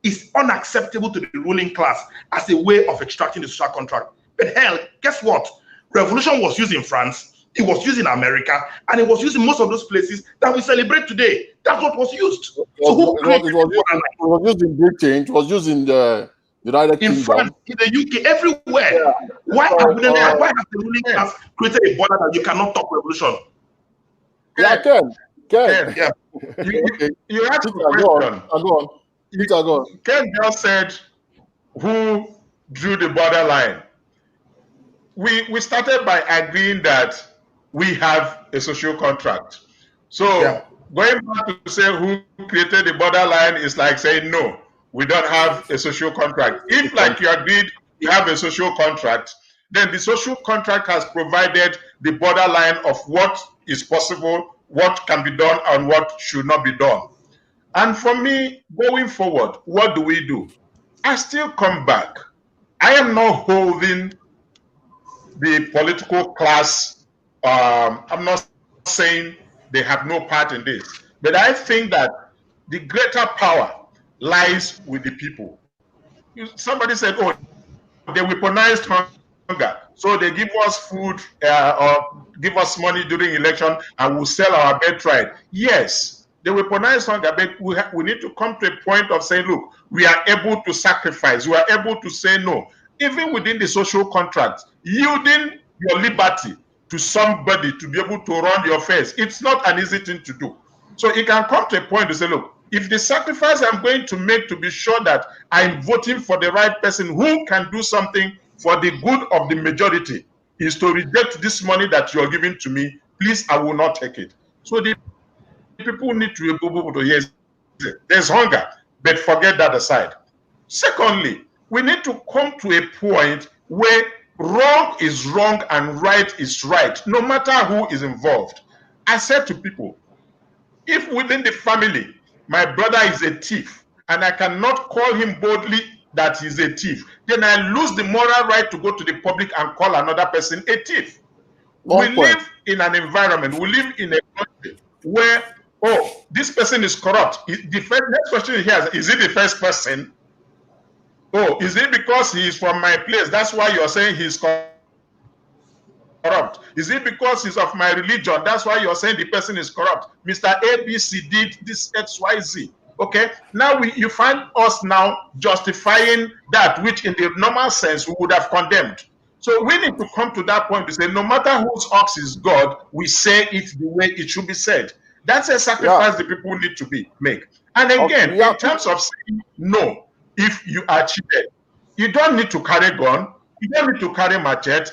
is unacceptable to the ruling class as a way of extracting the social contract. But hell, guess what? Revolution was used in France, it was used in America, and it was used in most of those places that we celebrate today. That's what was used. It was used in Britain, it was used in the United Kingdom. In France, in the UK, everywhere. Yeah. Why have the ruling class created a border that you cannot talk revolution? Yeah, Ken. Yeah. You asked a question. Go on. Ken just said, who drew the borderline? We started by agreeing that we have a social contract. So going back to say who created the borderline is like saying, no, we don't have a social contract. If, like you agreed, you have a social contract, then the social contract has provided the borderline of what is possible, what can be done, and what should not be done. And for me, going forward, what do we do? I still come back. I am not holding the political class. I'm not saying they have no part in this, but I think that the greater power lies with the people. Somebody said, oh, they weaponized hunger. So they give us food or give us money during election and we'll sell our birthright. Yes, they weaponize hunger, but we need to come to a point of saying, look, we are able to sacrifice. We are able to say no. Even within the social contract, yielding your liberty to somebody to be able to run your affairs, it's not an easy thing to do. So it can come to a point to say, look, if the sacrifice I'm going to make to be sure that I'm voting for the right person who can do something for the good of the majority is to reject this money that you're giving to me, please, I will not take it. So the people need to be able to, yes, there's hunger, but forget that aside. Secondly, we need to come to a point where wrong is wrong and right is right, no matter who is involved. I said to people, if within the family, my brother is a thief, and I cannot call him boldly that he's a thief, then I lose the moral right to go to the public and call another person a thief. We live in an environment, we live in a country where, oh, this person is corrupt. The next question here is it the first person? Oh, is it because he is from my place? That's why you're saying he's corrupt. Is it because he's of my religion? That's why you're saying the person is corrupt. Mr. ABC did this XYZ. Okay, now you find us now justifying that which in the normal sense we would have condemned. So we need to come to that point to say no matter whose ox is God, we say it the way it should be said. That's a sacrifice the people need to make. And again, in terms of saying no, if you are cheated, you don't need to carry gun, you don't need to carry machete.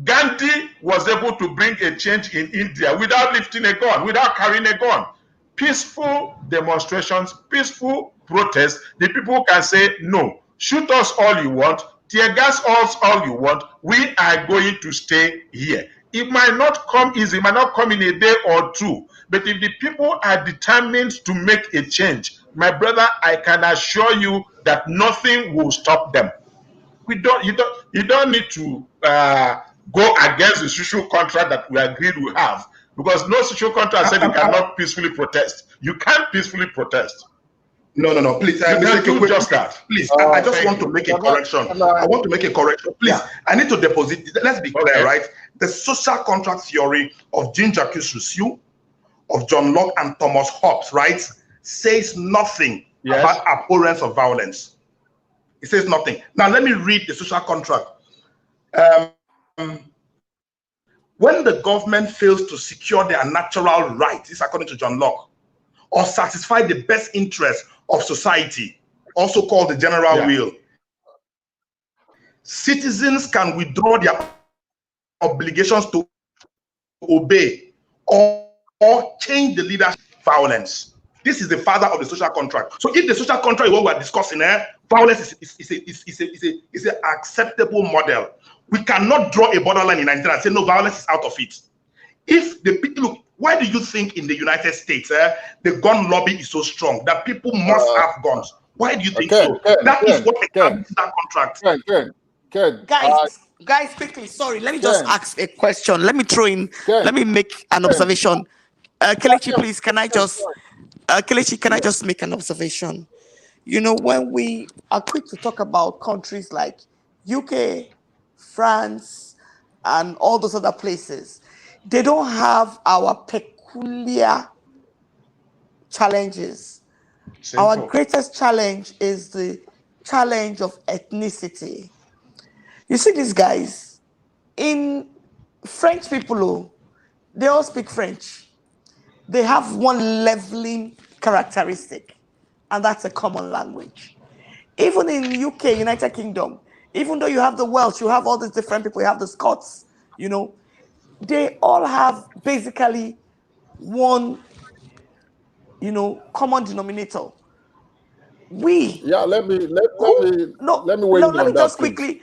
Gandhi was able to bring a change in India without lifting a gun, without carrying a gun. Peaceful demonstrations, peaceful protests, the people can say, no, shoot us all you want, tear gas us all you want, we are going to stay here. It might not come easy, it might not come in a day or two, but if the people are determined to make a change, my brother, I can assure you that nothing will stop them. You don't need to go against the social contract that we agreed we have, because no social contract said you cannot peacefully protest. You can't peacefully protest. No, please. You can do just that. Please, I just want to make a correction. I want to make a correction. Please, I need to deposit. Let's be clear, right? The social contract theory of Jean-Jacques Rousseau, of John Locke and Thomas Hobbes, right, says nothing about abhorrence of violence. It says nothing. Now, let me read the social contract. When the government fails to secure their natural rights, this is according to John Locke, or satisfy the best interest of society, also called the general will, citizens can withdraw their obligations to obey or change the leadership violence. This is the father of the social contract. So if the social contract is what we're discussing here, violence is an acceptable model. We cannot draw a borderline in Nigeria and say, no, violence is out of it. If the people, look, why do you think in the United States, the gun lobby is so strong that people must have guns? Why do you think so? That is what establishes that contract. Guys, quickly, sorry, let me just ask a question. Let me throw in, let me make an observation. Kelechi, please, can I just make an observation? You know, when we are quick to talk about countries like UK, France, and all those other places, they don't have our peculiar challenges. Simple. Our greatest challenge is the challenge of ethnicity. You see these guys, in French people, they all speak French. They have one leveling characteristic, and that's a common language. Even in UK, United Kingdom, even though you have the Welsh, you have all these different people, you have the Scots, you know, they all have basically one, you know, common denominator. Let me just quickly.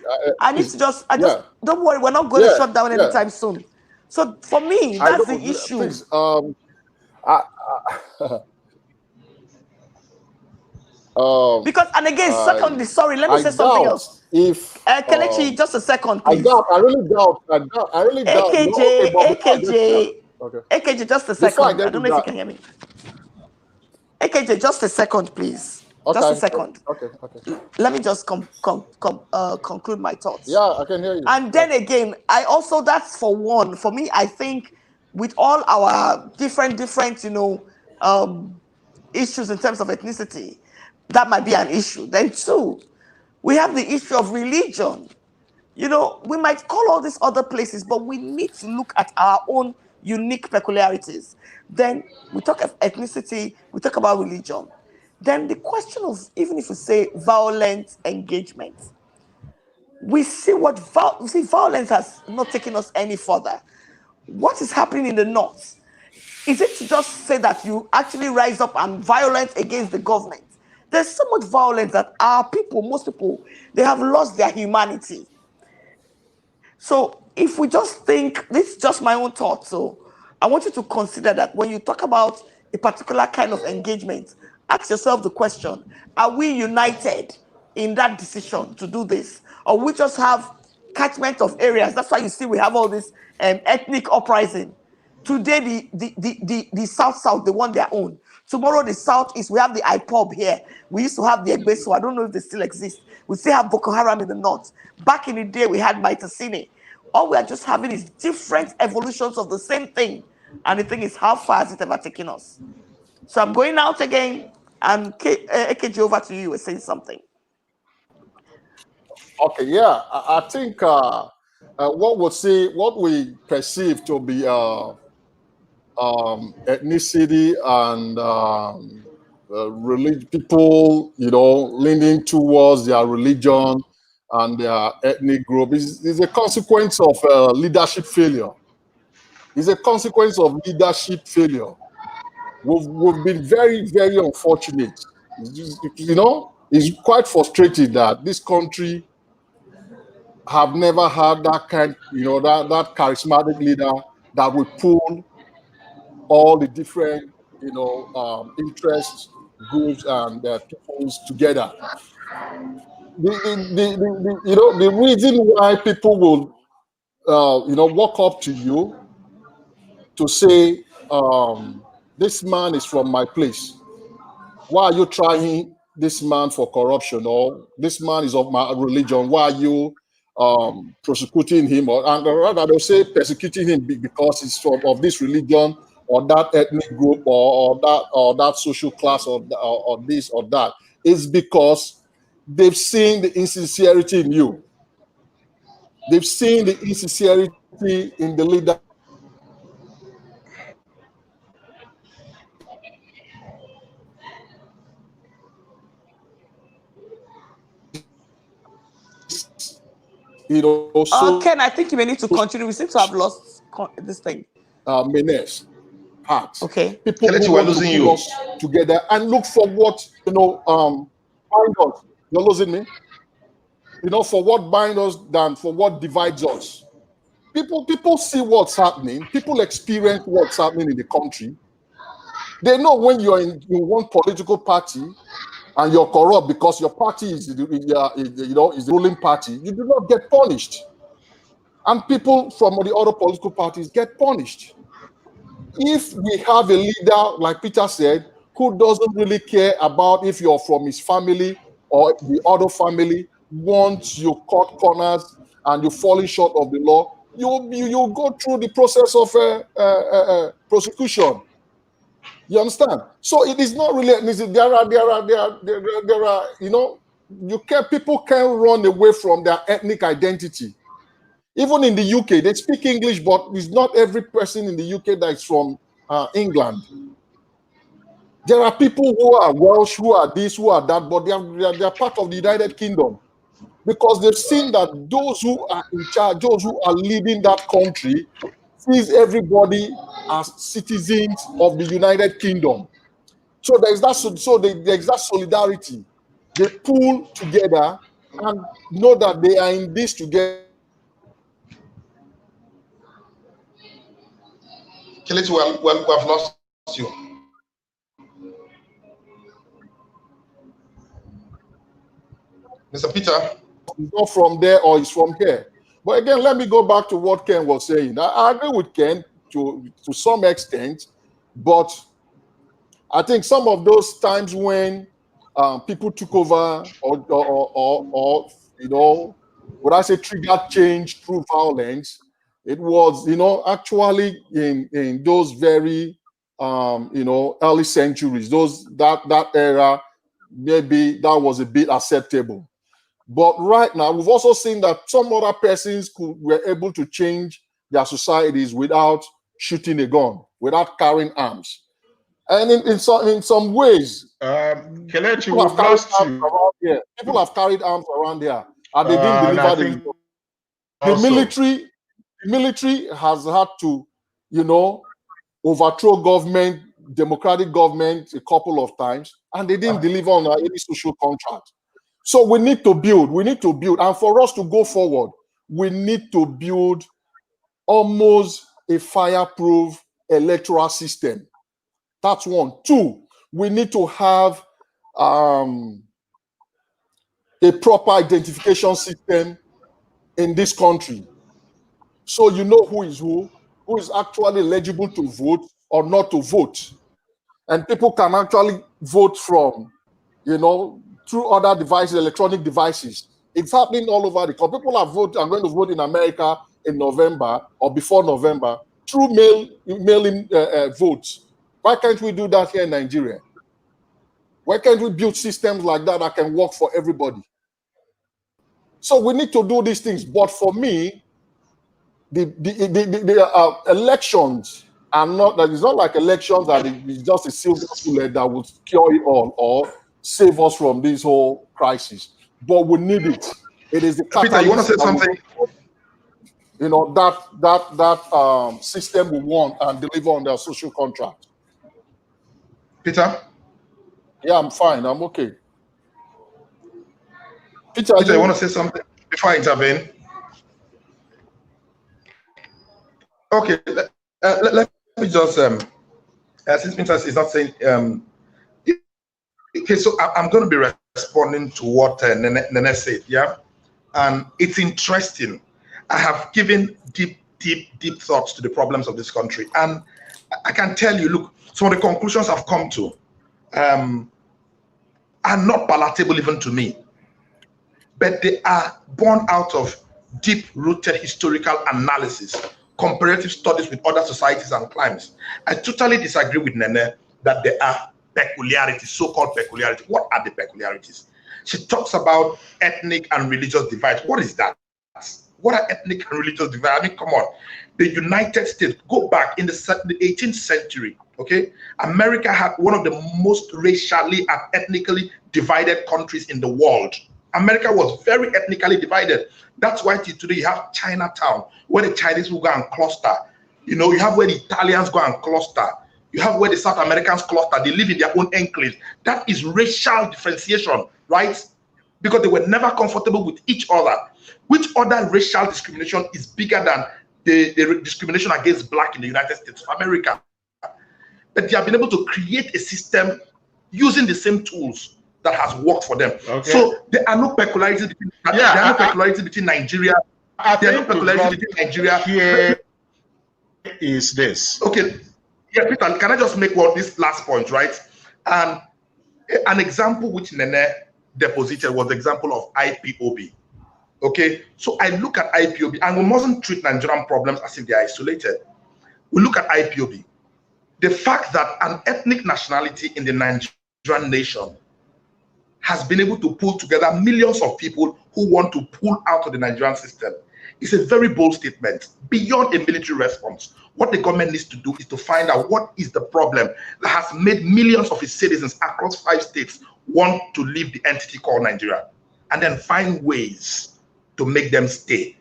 Don't worry, we're not going to shut down anytime soon. So for me, that's the issue. Please, because, and again, secondly, sorry, let me say something else. If Kelechi, just a second, please. I really doubt. AKJ, just a second. I don't know if you can hear me. AKJ, just a second, please. Okay. Just a second. Okay. Let me just conclude my thoughts. Yeah, I can hear you. And then again, that's for one. For me, I think with all our different, you know, issues in terms of ethnicity, that might be an issue. Then two, we have the issue of religion. You know, we might call all these other places, but we need to look at our own unique peculiarities. Then we talk of ethnicity, we talk about religion. Then the question of, even if we say violent engagement, we see violence has not taken us any further. What is happening in the north? Is it to just say that you actually rise up and violence against the government? There's so much violence that most people, they have lost their humanity. So if we just think, this is just my own thought, so I want you to consider that when you talk about a particular kind of engagement, ask yourself the question, are we united in that decision to do this? Or we just have catchment of areas? That's why you see we have all this ethnic uprising. Today, the South, they want their own. Tomorrow, the Southeast, we have the IPOB here. We used to have the Egbeso. I don't know if they still exist. We still have Boko Haram in the north. Back in the day, we had Maitasine. All we are just having is different evolutions of the same thing. And the thing is, how far has it ever taken us? So I'm going out again. And AKG, over to you. You were saying something. Okay, yeah, I think what we perceive to be ethnicity and religion, people, leaning towards their religion and their ethnic group is a consequence of leadership failure. It's a consequence of leadership failure. We've been very, very unfortunate. It's quite frustrating that this country have never had that kind, that charismatic leader that will pull all the different, interest groups and peoples together. The reason why people will, walk up to you to say, this man is from my place. Why are you trying this man for corruption? Or this man is of my religion. Why are you prosecuting him? And rather they'll say persecuting him because he's of this religion or that ethnic group or that social class or this or that. It's because they've seen the insincerity in you. They've seen the insincerity in the leader. Ken, I think you may need to continue. We seem to have lost this thing. Menace, heart. Okay. People who want to put us together and look for what, bind us. You're losing me? For what binds us than for what divides us. People see what's happening. People experience what's happening in the country. They know when you're in one political party and you're corrupt because your party is the ruling party, you do not get punished. And people from the other political parties get punished. If we have a leader, like Peter said, who doesn't really care about if you're from his family or the other family, once you cut corners and you're falling short of the law, you go through the process of prosecution. You understand? So it is not really ethnicity. There are, people can't run away from their ethnic identity. Even in the UK, they speak English, but it's not every person in the UK that is from England. There are people who are Welsh, who are this, who are that, but they are part of the United Kingdom because they've seen that those who are in charge, those who are leading that country, sees everybody as citizens of the United Kingdom. So there's that solidarity. They pull together and know that they are in this together. Kelechi, we have lost you. Mr. Peter? He's not from there or he's from here. But again, let me go back to what Ken was saying. I agree with Ken to some extent, but I think some of those times when people took over or would I say triggered change through violence, it was, actually in those very, early centuries, that era, maybe that was a bit acceptable. But right now, we've also seen that some other persons were able to change their societies without shooting a gun, without carrying arms. And in some ways, Kelechi, people have carried arms around here. People have carried arms around here, and they didn't deliver the result. The military has had to, overthrow government, democratic government a couple of times, and they didn't deliver on any social contract. So we need to build, and for us to go forward, we need to build almost a fireproof electoral system. That's one. Two, we need to have a proper identification system in this country. So you know who is who who is actually eligible to vote or not to vote. And people can actually vote from, through other devices, electronic devices. It's happening all over the country. People are going to vote in America in November or before November through mail-in votes. Why can't we do that here in Nigeria? Why can't we build systems like that can work for everybody? So we need to do these things. But for me, the elections are not, that it's not like elections that it's just a silver bullet that will cure it all or save us from this whole crisis. But we need it. It is the Peter, you want to say something? That system we want and deliver on their social contract. Peter? Yeah, I'm fine. I'm okay. Peter, you want to say something before I intervene? Okay, let me just, since Peter is not saying, okay, so I'm going to be responding to what Nene said, yeah? And it's interesting. I have given deep thoughts to the problems of this country. And I can tell you, look, some of the conclusions I've come to are not palatable even to me, but they are born out of deep-rooted historical analysis, comparative studies with other societies and climes. I totally disagree with Nene that there are peculiarities, so-called peculiarities. What are the peculiarities? She talks about ethnic and religious divide. What is that? What are ethnic and religious divide? I mean, come on. The United States, go back in the 18th century, okay? America had one of the most racially and ethnically divided countries in the world. America was very ethnically divided. That's why today you have Chinatown, where the Chinese will go and cluster. You have where the Italians go and cluster. You have where the South Americans cluster. They live in their own enclaves. That is racial differentiation, right? Because they were never comfortable with each other. Which other racial discrimination is bigger than the discrimination against black in the United States of America? But they have been able to create a system using the same tools that has worked for them. Okay. So there are no peculiarities between, between Nigeria. There are no peculiarities between Nigeria. Here is this. Okay. Yeah, Peter, can I just make this last point, right? An example which Nene deposited was the example of IPOB. Okay, so I look at IPOB, and we mustn't treat Nigerian problems as if they are isolated. We look at IPOB. The fact that an ethnic nationality in the Nigerian nation has been able to pull together millions of people who want to pull out of the Nigerian system is a very bold statement. Beyond a military response, what the government needs to do is to find out what is the problem that has made millions of its citizens across 5 states want to leave the entity called Nigeria, and then find ways to make them stay.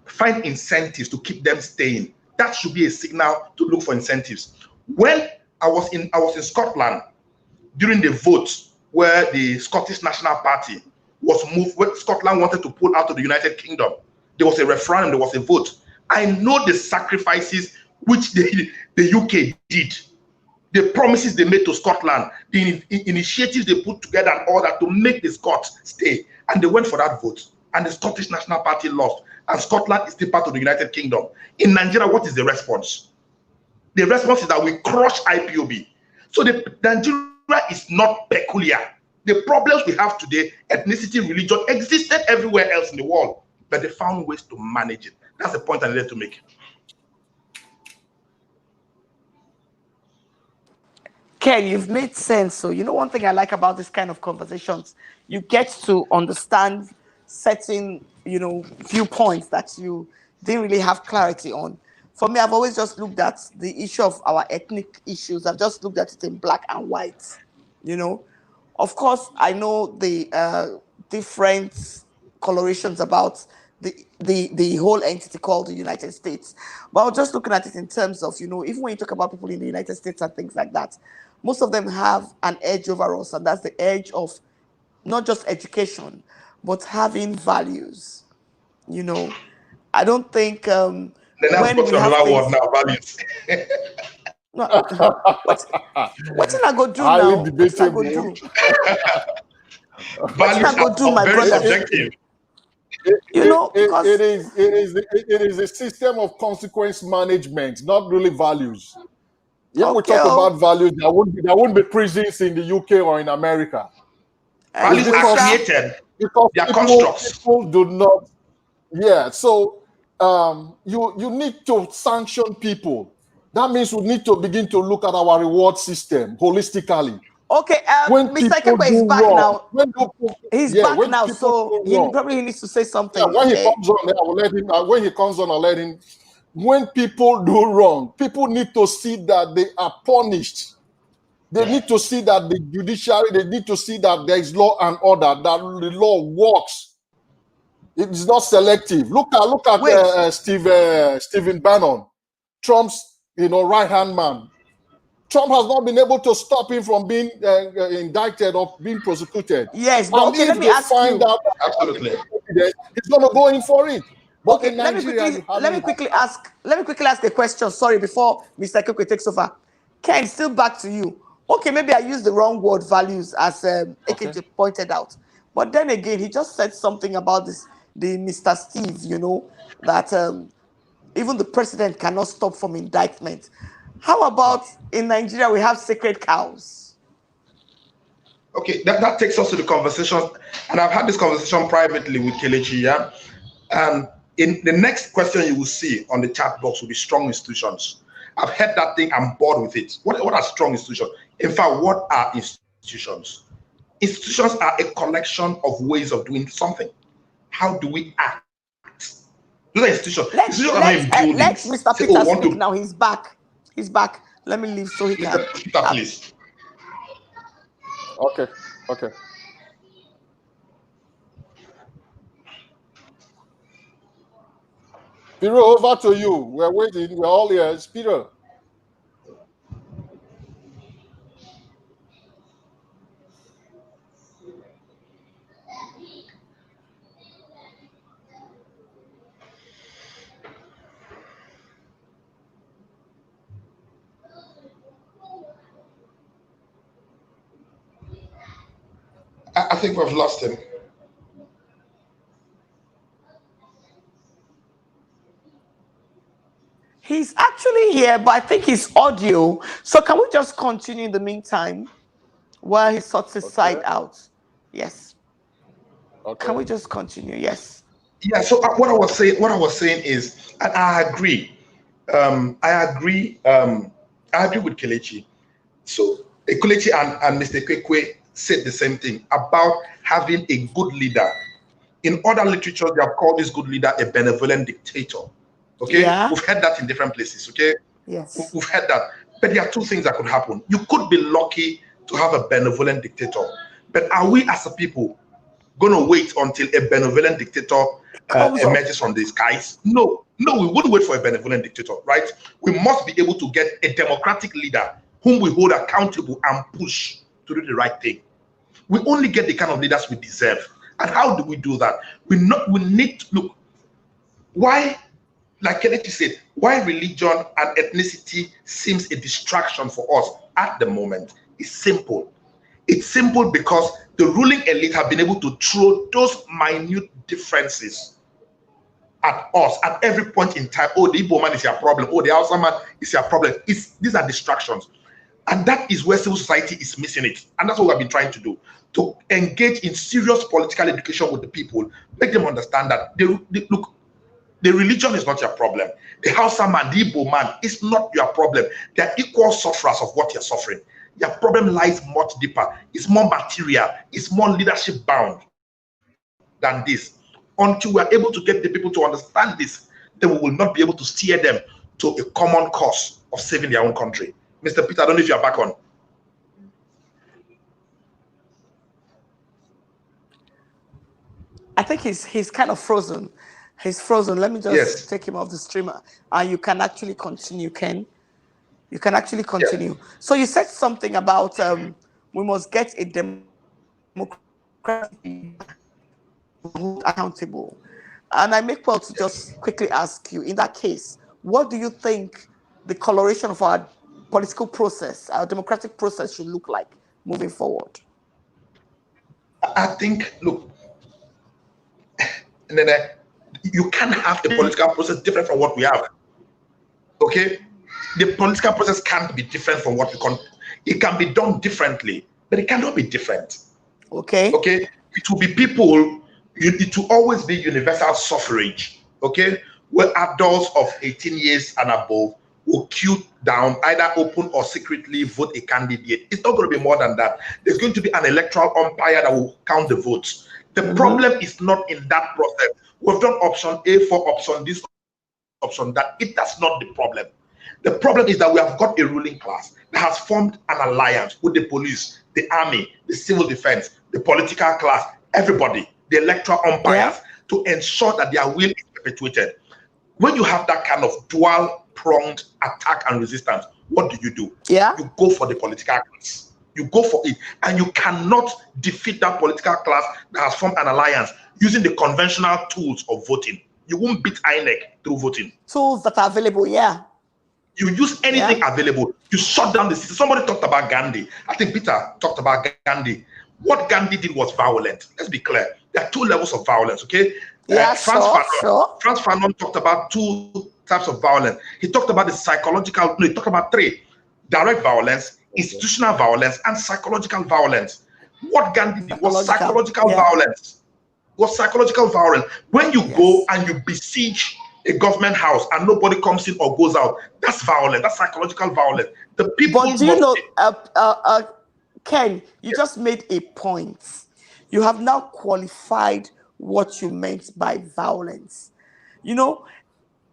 Find incentives to keep them staying. That should be a signal to look for incentives. When I was in Scotland during the vote where the Scottish National Party was moved, where Scotland wanted to pull out of the United Kingdom, there was a referendum, there was a vote. I know the sacrifices which the UK did, the promises they made to Scotland, the initiatives they put together and all that to make the Scots stay. And they went for that vote. And the Scottish National Party lost. And Scotland is still part of the United Kingdom. In Nigeria, what is the response? The response is that we crush IPOB. So Nigeria is not peculiar. The problems we have today, ethnicity, religion, existed everywhere else in the world, but they found ways to manage it. That's the point I needed to make. Ken, you've made sense. So, one thing I like about this kind of conversations, you get to understand certain, viewpoints that you didn't really have clarity on. For me, I've always just looked at the issue of our ethnic issues. I've just looked at it in black and white, Of course, I know the different colorations about the whole entity called the United States. But I was just looking at it in terms of, even when you talk about people in the United States and things like that, most of them have an edge over us, and that's the edge of not just education, but having values. I don't think when we have things, values. What did I go do now? What did I go do? What did I go do, my brother? Subjective. Because it is a system of consequence management, not really values. Yeah, we talk about values. There won't be prisons in the UK or in America. Values are created because they are constructs. People do not. Yeah, so you need to sanction people. That means we need to begin to look at our reward system holistically. Okay, when Mr. Kekwe is back now. He's back now, so he probably needs to say something. Yeah, when he comes on, I will let him. When he comes on, I'll let him. When people do wrong, people need to see that they are punished. They need to see that the judiciary, they need to see that there is law and order, that the law works. It's not selective. Look at Stephen Bannon, Trump's right-hand man. Trump has not been able to stop him from being indicted or being prosecuted. Yes, but okay, let me ask you. Absolutely, he's going to go in for it. But okay, in Nigeria, let me quickly ask a question. Sorry, before Mr. Kekwe takes over. Ken, still back to you. Okay, maybe I used the wrong word, values, as AKJ pointed out. But then again, he just said something about the Mr. Steve, that even the president cannot stop from indictment. How about in Nigeria, we have sacred cows? Okay, that takes us to the conversation. And I've had this conversation privately with Kelechi, yeah? And in the next question you will see on the chat box will be strong institutions. I've heard that thing, I'm bored with it. What are strong institutions? In fact, what are institutions? Institutions are a collection of ways of doing something. How do we act? Those are institutions. Let Mr. Peter speak now. He's back. He's back. Let me leave so he can. Peter, please. Okay. Peter, over to you. We're waiting. We're all ears. Peter. I think we've lost him. He's actually here, but I think his audio. So can we just continue in the meantime while he sorts his side out? Yes. Okay. Can we just continue? Yes. Yeah. So what I was saying is, and I agree. I agree with Kelechi. So Kelechi and Mr. Kekwe said the same thing about having a good leader. In other literature, they have called this good leader a benevolent dictator. Okay, we've heard that in different places. Okay, yes, we've heard that. But there are two things that could happen. You could be lucky to have a benevolent dictator, but are we as a people going to wait until a benevolent dictator emerges from the skies? No, we wouldn't wait for a benevolent dictator, right? We must be able to get a democratic leader whom we hold accountable and push to do the right thing. We only get the kind of leaders we deserve. And how do we do that? We need to look. Why, like Kelechi said, why religion and ethnicity seems a distraction for us at the moment is simple. It's simple because the ruling elite have been able to throw those minute differences at us at every point in time. Oh, the Igbo man is your problem. Oh, the Hausa man is your problem. These are distractions. And that is where civil society is missing it. And that's what we've been trying to do, to engage in serious political education with the people, make them understand that, look, the religion is not your problem. The Hausa man, the Igbo man is not your problem. They are equal sufferers of what you're suffering. Your problem lies much deeper. It's more material. It's more leadership bound than this. Until we're able to get the people to understand this, then we will not be able to steer them to a common cause of saving their own country. Mr. Peter, I don't know if you're back on. I think he's kind of frozen. He's frozen. Let me just take him off the streamer. And you can actually continue, Ken. You can actually continue. Yeah. So you said something about we must get a democratic accountable. And I make well to just quickly ask you, in that case, what do you think the coloration of our political process, our democratic process should look like moving forward? I think, look, And then you can't have a political process different from what we have. Okay, the political process can't be different from what we can. It can be done differently, but it cannot be different. Okay. Okay, it will be people. It will always be universal suffrage. Okay, where adults of 18 years and above will queue down, either open or secretly vote a candidate. It's not going to be more than that. There's going to be an electoral umpire that will count the votes. The problem is not in that process. We've done option A for option this, option that. That's not the problem. The problem is that we have got a ruling class that has formed an alliance with the police, the army, the civil defense, the political class, everybody, the electoral umpires, to ensure that their will is perpetuated. When you have that kind of dual-pronged attack and resistance, what do? Yeah. You go for the political class. You go for it. And you cannot defeat that political class that has formed an alliance using the conventional tools of voting. You won't beat INEC through voting. Tools that are available, yeah. You use anything available. You shut down the system. Somebody talked about Gandhi. I think Peter talked about Gandhi. What Gandhi did was violent. Let's be clear. There are two levels of violence, okay? Yeah, Franz Fanon talked about two types of violence. He talked about the psychological, no, he talked about three: direct violence, institutional violence, and psychological violence. What Gandhi did was psychological violence. When you go and you besiege a government house and nobody comes in or goes out, that's violent. That's psychological violence. The people. But do you know, Ken, you just made a point. You have now qualified what you meant by violence. You know,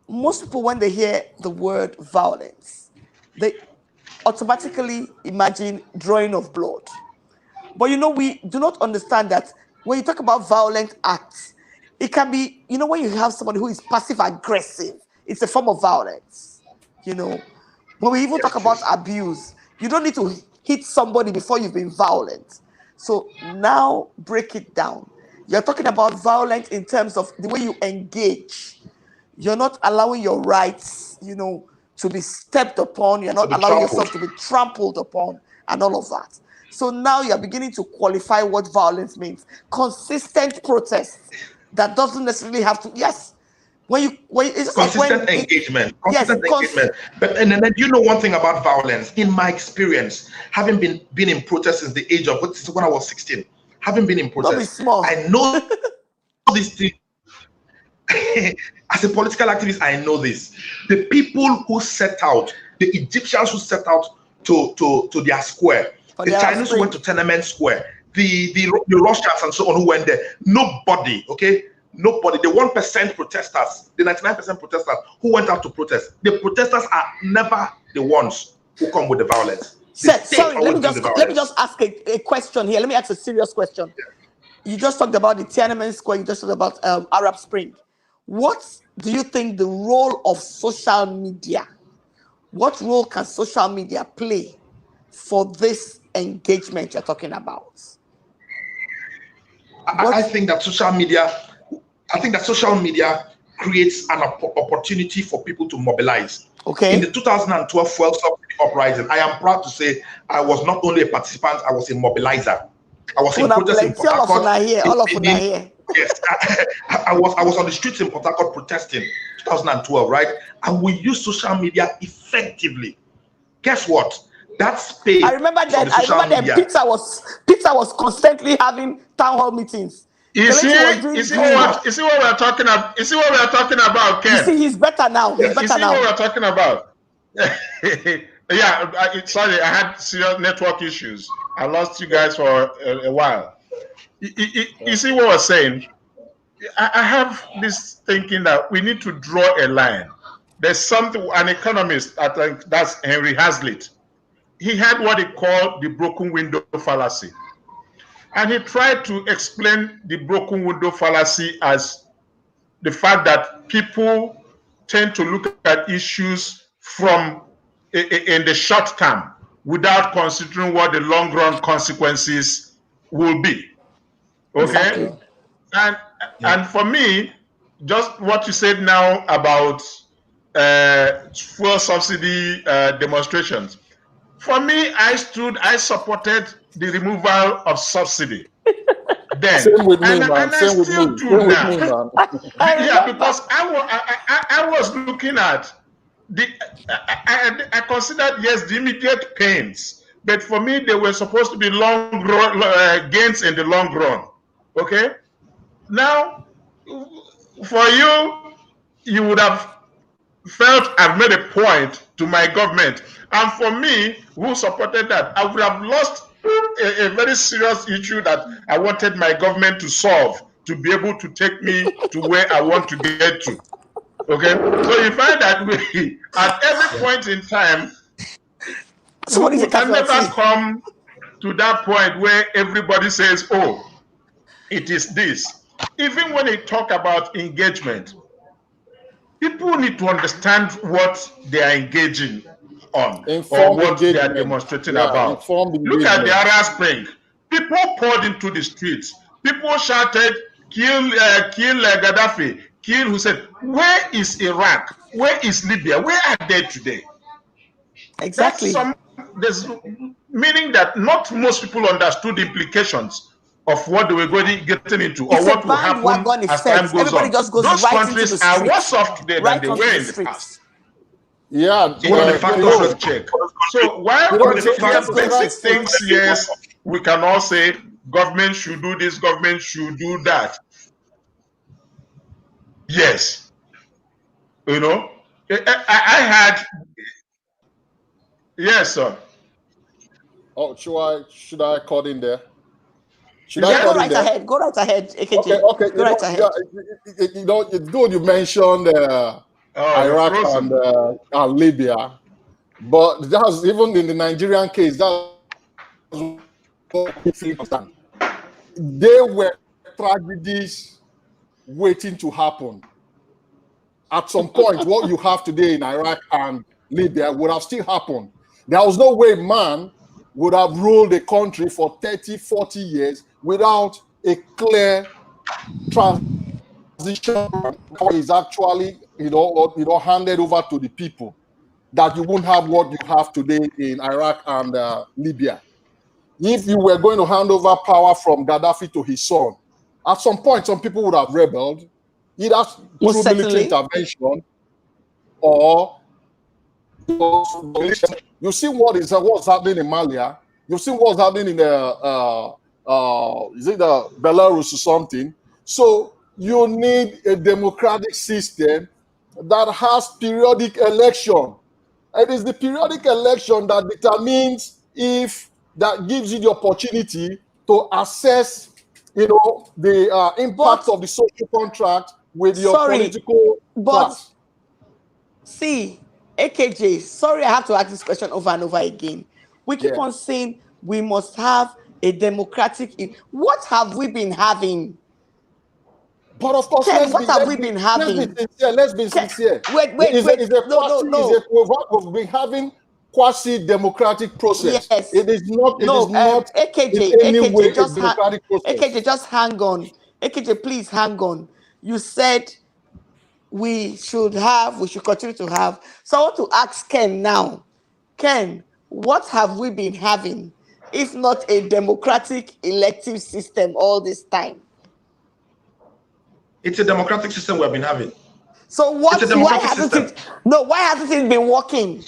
most people, when they hear the word violence, they automatically imagine drawing of blood. But you know, we do not understand that when you talk about violent acts, it can be, you know, when you have somebody who is passive aggressive, it's a form of violence. You know, when we even talk about abuse, you don't need to hit somebody before you've been violent. So now break it down. You're talking about violence in terms of the way you engage. You're not allowing your rights, you know, to be stepped upon. You're not allowing yourself to be trampled upon and all of that. So now you're beginning to qualify what violence means. Consistent protest that doesn't necessarily have to, it's consistent engagement. But and then you know one thing about violence, in my experience, having been in protest since the age of when I was 16, having been in protest, I know this thing. As a political activist, I know this. The people who set out, the Egyptians who set out to their square, the Chinese who went to Tiananmen Square, the Russians and so on who went there, nobody, nobody, the 1% protesters, the 99% protesters who went out to protest, the protesters are never the ones who come with the violence. Sorry, let me just ask a question here. Let me ask a serious question. Yeah. You just talked about the Tiananmen Square, you just talked about Arab Spring. What do you think the role of social media, what role can social media play for this engagement you're talking about? I think that social media creates an opportunity for people to mobilize. Okay. In the 2012 Fuel Subsidy Uprising, I am proud to say I was not only a participant, I was a mobilizer. I was in protest in Port Harcourt. All of them are here. Yes, I was on the streets in Port Harcourt protesting 2012, right? And we used social media effectively. Guess what? That space. I remember that. Peter was constantly having town hall meetings. You see what we're talking about? You see what we're talking about, Ken? You see, he's better now. He's better now. What we're talking about? Sorry, I had serious network issues. I lost you guys for a while. You see what we're saying? I have this thinking that we need to draw a line. There's something, an economist, I think that's Henry Hazlitt. He had what he called the broken window fallacy. And he tried to explain the broken window fallacy as the fact that people tend to look at issues from in the short term without considering what the long run consequences will be. Okay? Exactly. And for me, just what you said now about fuel subsidy demonstrations. For me, I supported the removal of subsidy. then. Same with me, And man. I Same with still me. do Same with now. me, man. Yeah, because I was looking at I considered, yes, the immediate pains, but for me they were supposed to be long run gains in the long run. Okay, now for you would have felt I've made a point to my government, and for me, who supported that, I would have lost a very serious issue that I wanted my government to solve to be able to take me to where I want to get to. Okay, so you find that we, at every point in time, we can never come to that point where everybody says, oh, it is this. Even when they talk about engagement, people need to understand what they are engaging on or what they are demonstrating about. Look at the Arab Spring. People poured into the streets. People shouted, kill Gaddafi, kill Hussein. Where is Iraq? Where is Libya? Where are they today? Exactly. There's meaning that not most people understood the implications of what they were getting into or what will happen as time goes Everybody on. just goes Those right countries into the are streets, worse off today than they were in the past. Yeah, one of the factors check. So while basic things, yes, we can all say government should do this, government should do that. Yes, you know, I had. Yes, sir. Oh, should I cut in there? Go right ahead. Go right ahead, AKJ. Okay. Go right ahead. It's good you mentioned Iraq and Libya, but that's even in the Nigerian case. There were tragedies waiting to happen. At some point, what you have today in Iraq and Libya would have still happened. There was no way man would have ruled a country for 30, 40 years without a clear transition that is actually, handed over to the people, that you won't have what you have today in Iraq and Libya. If you were going to hand over power from Gaddafi to his son, at some point, some people would have rebelled, either through military intervention or you see what's happening in Mali. You see what's happening in is it the Belarus or something? So you need a democratic system that has periodic election. It is the periodic election that determines if that gives you the opportunity to assess, the impact of the social contract with your political class. See, AKJ, sorry, I have to ask this question over and over again. We keep on saying we must have a democratic. What have we been having? But of course, what have we been having? Let's be sincere. Wait. No. We've been having quasi-democratic process. Yes. It is not. AKJ, in any way a democratic process. AKJ, just hang on. AKJ, please hang on. You said we should continue to have. So I want to ask Ken now. Ken, what have we been having if not a democratic elective system all this time? It's a democratic system we've been having. So why hasn't it been working?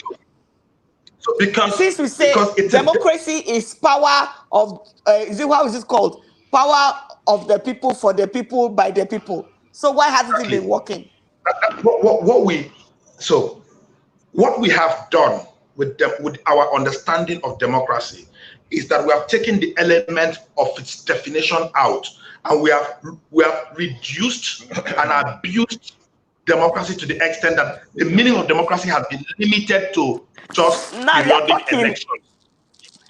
So since we say democracy is power of how is it called? Power of the people, for the people, by the people. So why hasn't it been working? What we have done with our understanding of democracy is that we have taken the element of its definition out, and we have reduced and abused democracy to the extent that the meaning of democracy has been limited to just periodic elections.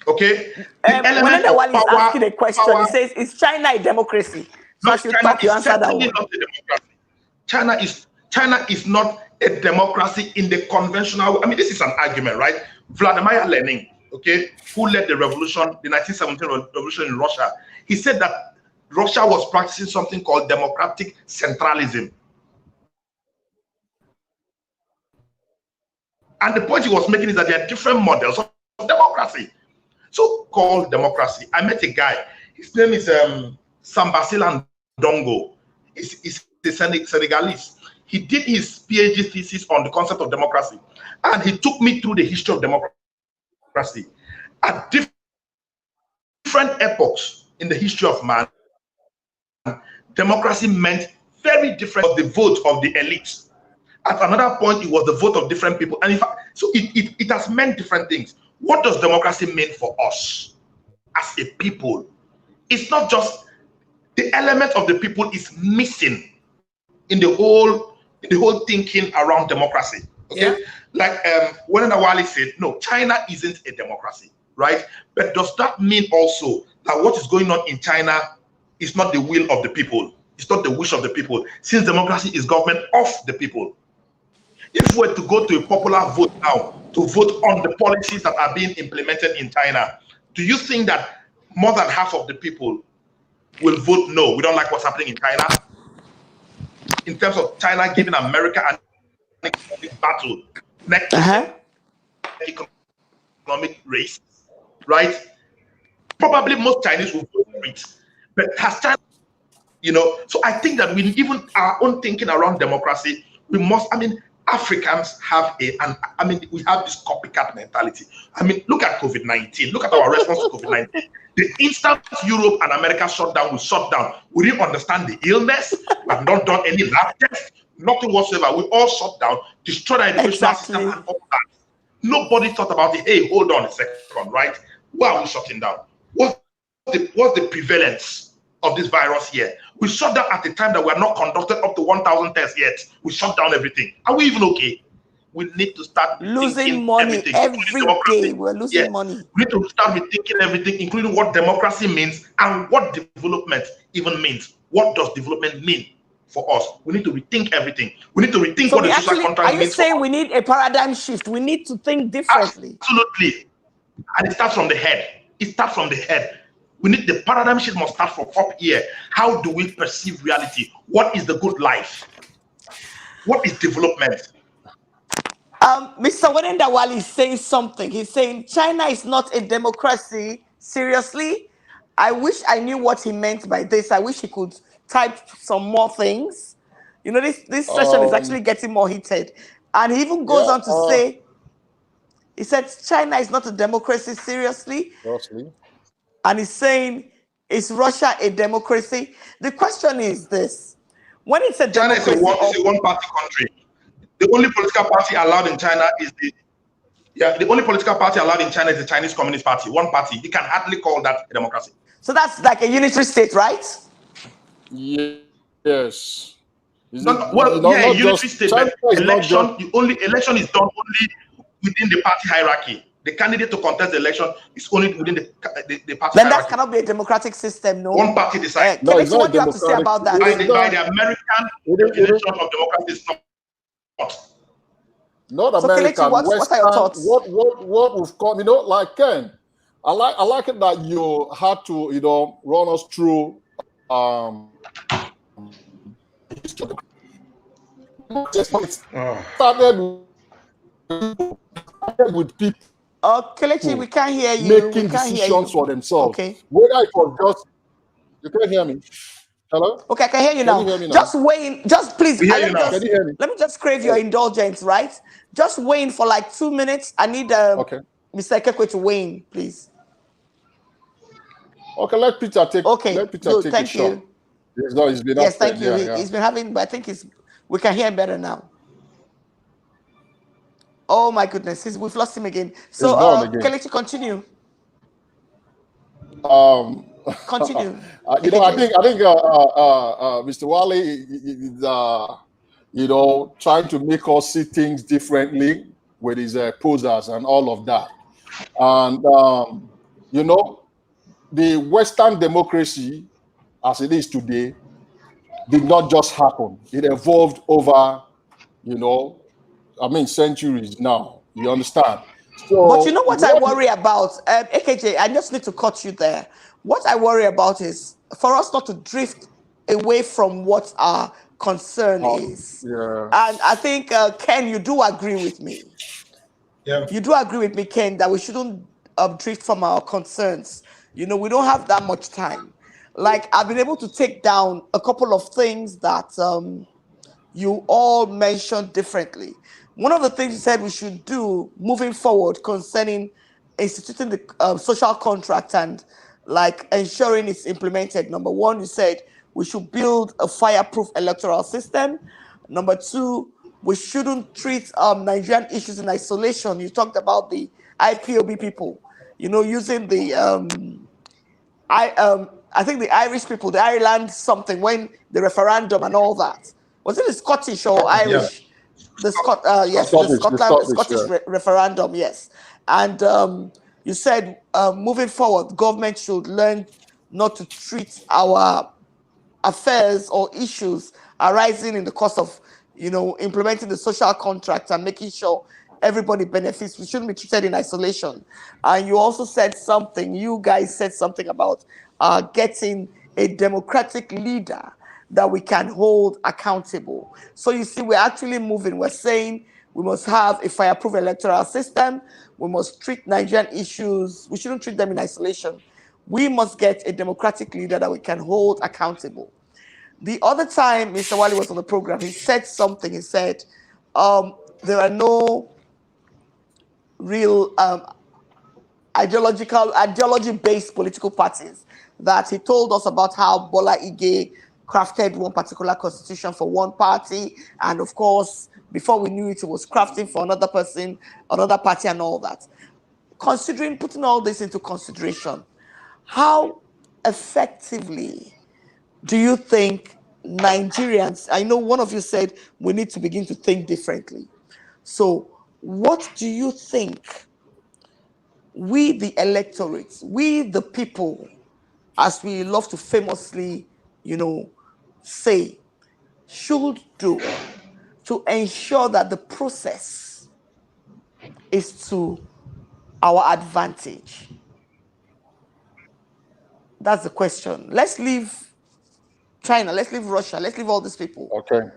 Okay? Whenever one is asking a question, he says, "Is China a democracy?" So I should talk you answer that one. China is not a democracy in the conventional. I mean, this is an argument, right? Vladimir Lenin, okay, who led the revolution, the 1917 revolution in Russia, he said that Russia was practicing something called democratic centralism. And the point he was making is that there are different models of democracy. So-called democracy. I met a guy. His name is Sambasilan Dongo. Is a Senegalese. He did his PhD thesis on the concept of democracy, and he took me through the history of democracy. At different epochs in the history of man, democracy meant very different. The vote of the elites. At another point, it was the vote of different people, and so it has meant different things. What does democracy mean for us as a people? It's not just the element of the people is missing in the whole thinking around democracy. Okay, like when Nawali said, no, China isn't a democracy, right? But does that mean also that what is going on in China is not the will of the people? It's not the wish of the people, since democracy is government of the people. If we were to go to a popular vote now to vote on the policies that are being implemented in China, do you think that more than half of the people will vote no? We don't like what's happening in China. In terms of China giving America an economic battle, next economic race, right? Probably most Chinese will vote for it. But has China, so I think that we even our own thinking around democracy, we must, Africans have we have this copycat mentality. Look at COVID-19. Look at our response to COVID-19. The instant Europe and America shut down, we shut down. We didn't understand the illness. We have not done any lab tests, nothing whatsoever. We all shut down, destroyed our educational system and all that. Nobody thought about it. Hey, hold on a second, right? Why are we shutting down? What's the prevalence of this virus here? We shut down at the time that we are not conducted up to 1,000 tests yet. We shut down everything. Are we even okay? We need to start losing money every day. We're losing money. We need to start rethinking everything, including what democracy means and what development even means. What does development mean for us? We need to rethink everything. We need to rethink what the social contract means. Are you saying we need a paradigm shift? We need to think differently. Absolutely. And it starts from the head. It starts from the head. We need the paradigm shift must start from up here. How do we perceive reality? What is the good life? What is development? Mr. Onesided is saying something. He's saying China is not a democracy. Seriously? I wish I knew what he meant by this. I wish he could type some more things. This session is actually getting more heated. And he even goes on to say, he said China is not a democracy. Seriously? And he's saying, is Russia a democracy? The question is this. When it's a democracy, China is a one-party country. The only political party allowed in China is the only political party allowed in China is the Chinese Communist Party. One party. You can hardly call that a democracy. So that's like a unitary state, right? Yes. Unitary state. But the only election is done only within the party hierarchy. The candidate to contest the election is only within the party hierarchy. Then that cannot be a democratic system, no? One party decides. What do you have to say about that? By the American definition of democracy is not American. So, Kelechi, what are your thoughts? What we've come, like Ken, I like it that you had to, run us through started with people. Kelechi, we can't hear you. Making decisions for themselves. Okay. Whether it was just, you can't hear me. Hello? Okay, I can hear you now. Just wait. Just please. Can you hear me? Let me just crave your indulgence, right? Just wait for like 2 minutes. I need Mr. Ekekwe to weigh in, please. Okay, let Peter take. Okay, let Peter good. take Thank you. He's been yes, thank you. He's been having, but I think we can hear him better now. Oh my goodness, we've lost him again. So, Kelechi, continue. Continue. I think Mr. Wale is trying to make us see things differently with his posers and all of that. And the Western democracy, as it is today, did not just happen. It evolved over, centuries now. You understand? So, but you know what I worry about? AKJ, I just need to cut you there. What I worry about is for us not to drift away from what our concern is. Yeah. And I think, Ken, you do agree with me. Yeah. You do agree with me, Ken, that we shouldn't drift from our concerns. We don't have that much time. like I've been able to take down a couple of things that you all mentioned differently. One of the things you said we should do moving forward concerning instituting the social contract and like ensuring it's implemented. Number one, you said we should build a fireproof electoral system. Number two, we shouldn't treat Nigerian issues in isolation. You talked about the IPOB people, you know, using the I think the Irish people, the Ireland something, when the referendum and all that. Was it the Scottish or Irish? Yeah. The yes, Scottish yeah. referendum, yes. And you said moving forward, government should learn not to treat our affairs or issues arising in the course of, you know, implementing the social contract and making sure everybody benefits. We shouldn't be treated in isolation. And you also said something, you guys said something about getting a democratic leader that we can hold accountable. So you see, we're actually moving. We're saying we must have a fireproof electoral system. We must treat Nigerian issues. We shouldn't treat them in isolation. We must get a democratic leader that we can hold accountable. The other time Mr. Wali was on the program, he said something. He said, there are no real ideology-based political parties. That he told us about how Bola Ige crafted one particular constitution for one party, and of course, before we knew it, it was crafting for another person, another party, and all that. Considering, putting all this into consideration, how effectively do you think Nigerians, I know one of you said we need to begin to think differently. So what do you think we, the electorate, we, the people, as we love to famously, you know, say, should do to ensure that the process is to our advantage? That's the question. Let's leave China, let's leave Russia, let's leave all these people.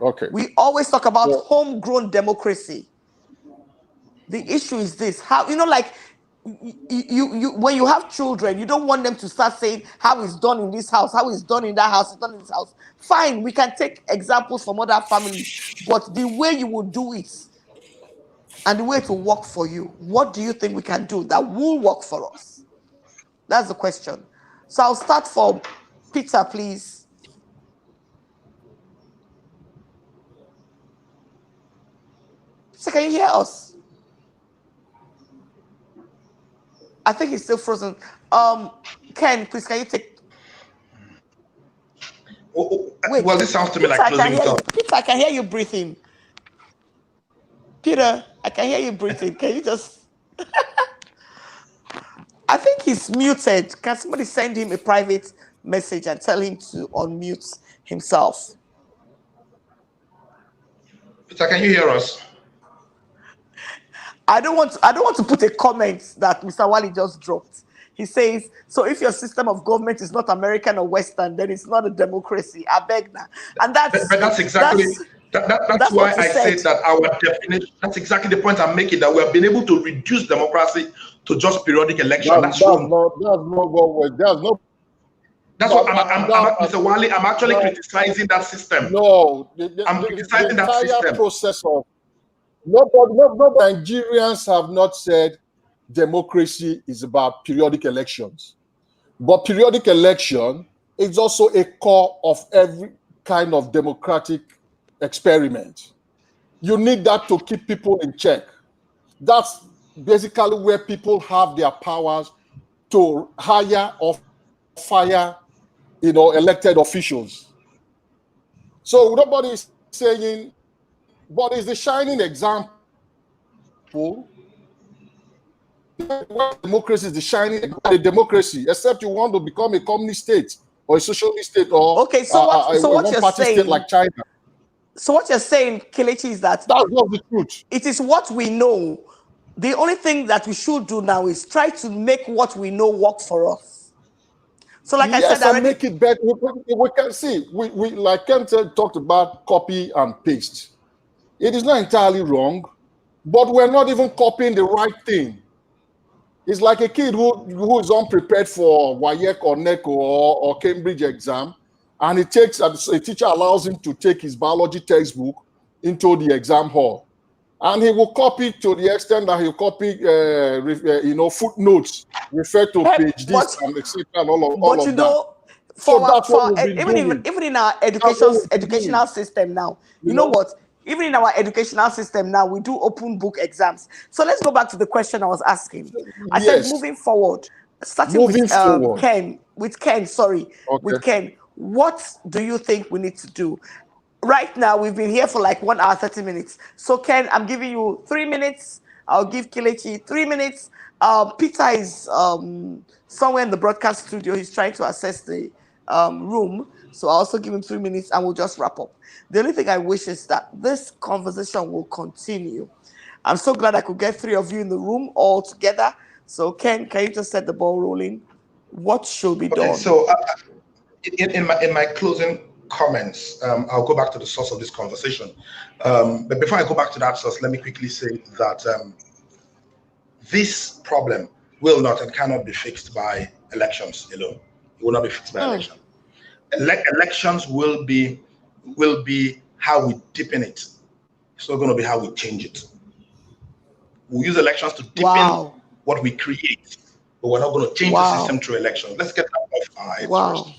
Okay. We always talk about homegrown democracy. The issue is this: how, you know, like you when you have children, you don't want them to start saying how it's done in this house, how it's done in that house, it's done in this house. Fine, we can take examples from other families, but the way you will do it and the way it will work for you, what do you think we can do that will work for us? That's the question. So I'll start from Peter, please. So can you hear us? I think he's still frozen. Ken, please, can you take? Wait, well, this sounds to me Peter, like closing thought. Peter, I can hear you breathing. Peter, I can hear you breathing. Can you just? I think he's muted. Can somebody send him a private message and tell him to unmute himself? Peter, can you hear us? I don't want to put a comment that Mr. Wali just dropped. He says, so if your system of government is not American or Western, then it's not a democracy. I beg now. And that's exactly that's why I said that our definition, that's exactly the point I'm making, that we have been able to reduce democracy to just periodic election. That's what Mr. Wali, I'm actually criticizing that system. No, I'm criticizing that system. Process of nobody, Nigerians have not said democracy is about periodic elections, but periodic election is also a core of every kind of democratic experiment. You need that to keep people in check. That's basically where people have their powers to hire or fire, you know, elected officials. So nobody is saying, but it's the shining example. Democracy is the shining democracy, except you want to become a communist state or a socialist state or okay. So what you're saying, state like China. So what you're saying, Kelechi, is that that's not the truth. It is what we know. The only thing that we should do now is try to make what we know work for us. So, like I said, already, make it better. We can see. We like Ken talked about copy and paste. It is not entirely wrong, but we're not even copying the right thing. It's like a kid who is unprepared for WAEC or NECO or Cambridge exam, and a teacher allows him to take his biology textbook into the exam hall, and he will copy to the extent that he'll copy, footnotes, refer to page this and etc. and all of that. So that's what we've been doing. Even in our educational system now, you know what? Even in our educational system now, we do open book exams. So let's go back to the question I was asking. I said moving forward, starting with Ken. With Ken, what do you think we need to do? Right now, we've been here for like 1 hour, 30 minutes. So Ken, I'm giving you 3 minutes. I'll give Kelechi 3 minutes. Peter is somewhere in the broadcast studio. He's trying to access the room. So I'll also give him 3 minutes and we'll just wrap up. The only thing I wish is that this conversation will continue. I'm so glad I could get 3 of you in the room all together. So Ken, can you just set the ball rolling? What should be done? So in my closing comments, I'll go back to the source of this conversation. But before I go back to that source, let me quickly say that this problem will not and cannot be fixed by elections alone. It will not be fixed by elections. Elections will be how we deepen it. It's not going to be how we change it. We'll use elections to deepen what we create, but we're not going to change the system through elections. Let's get that off our heads first.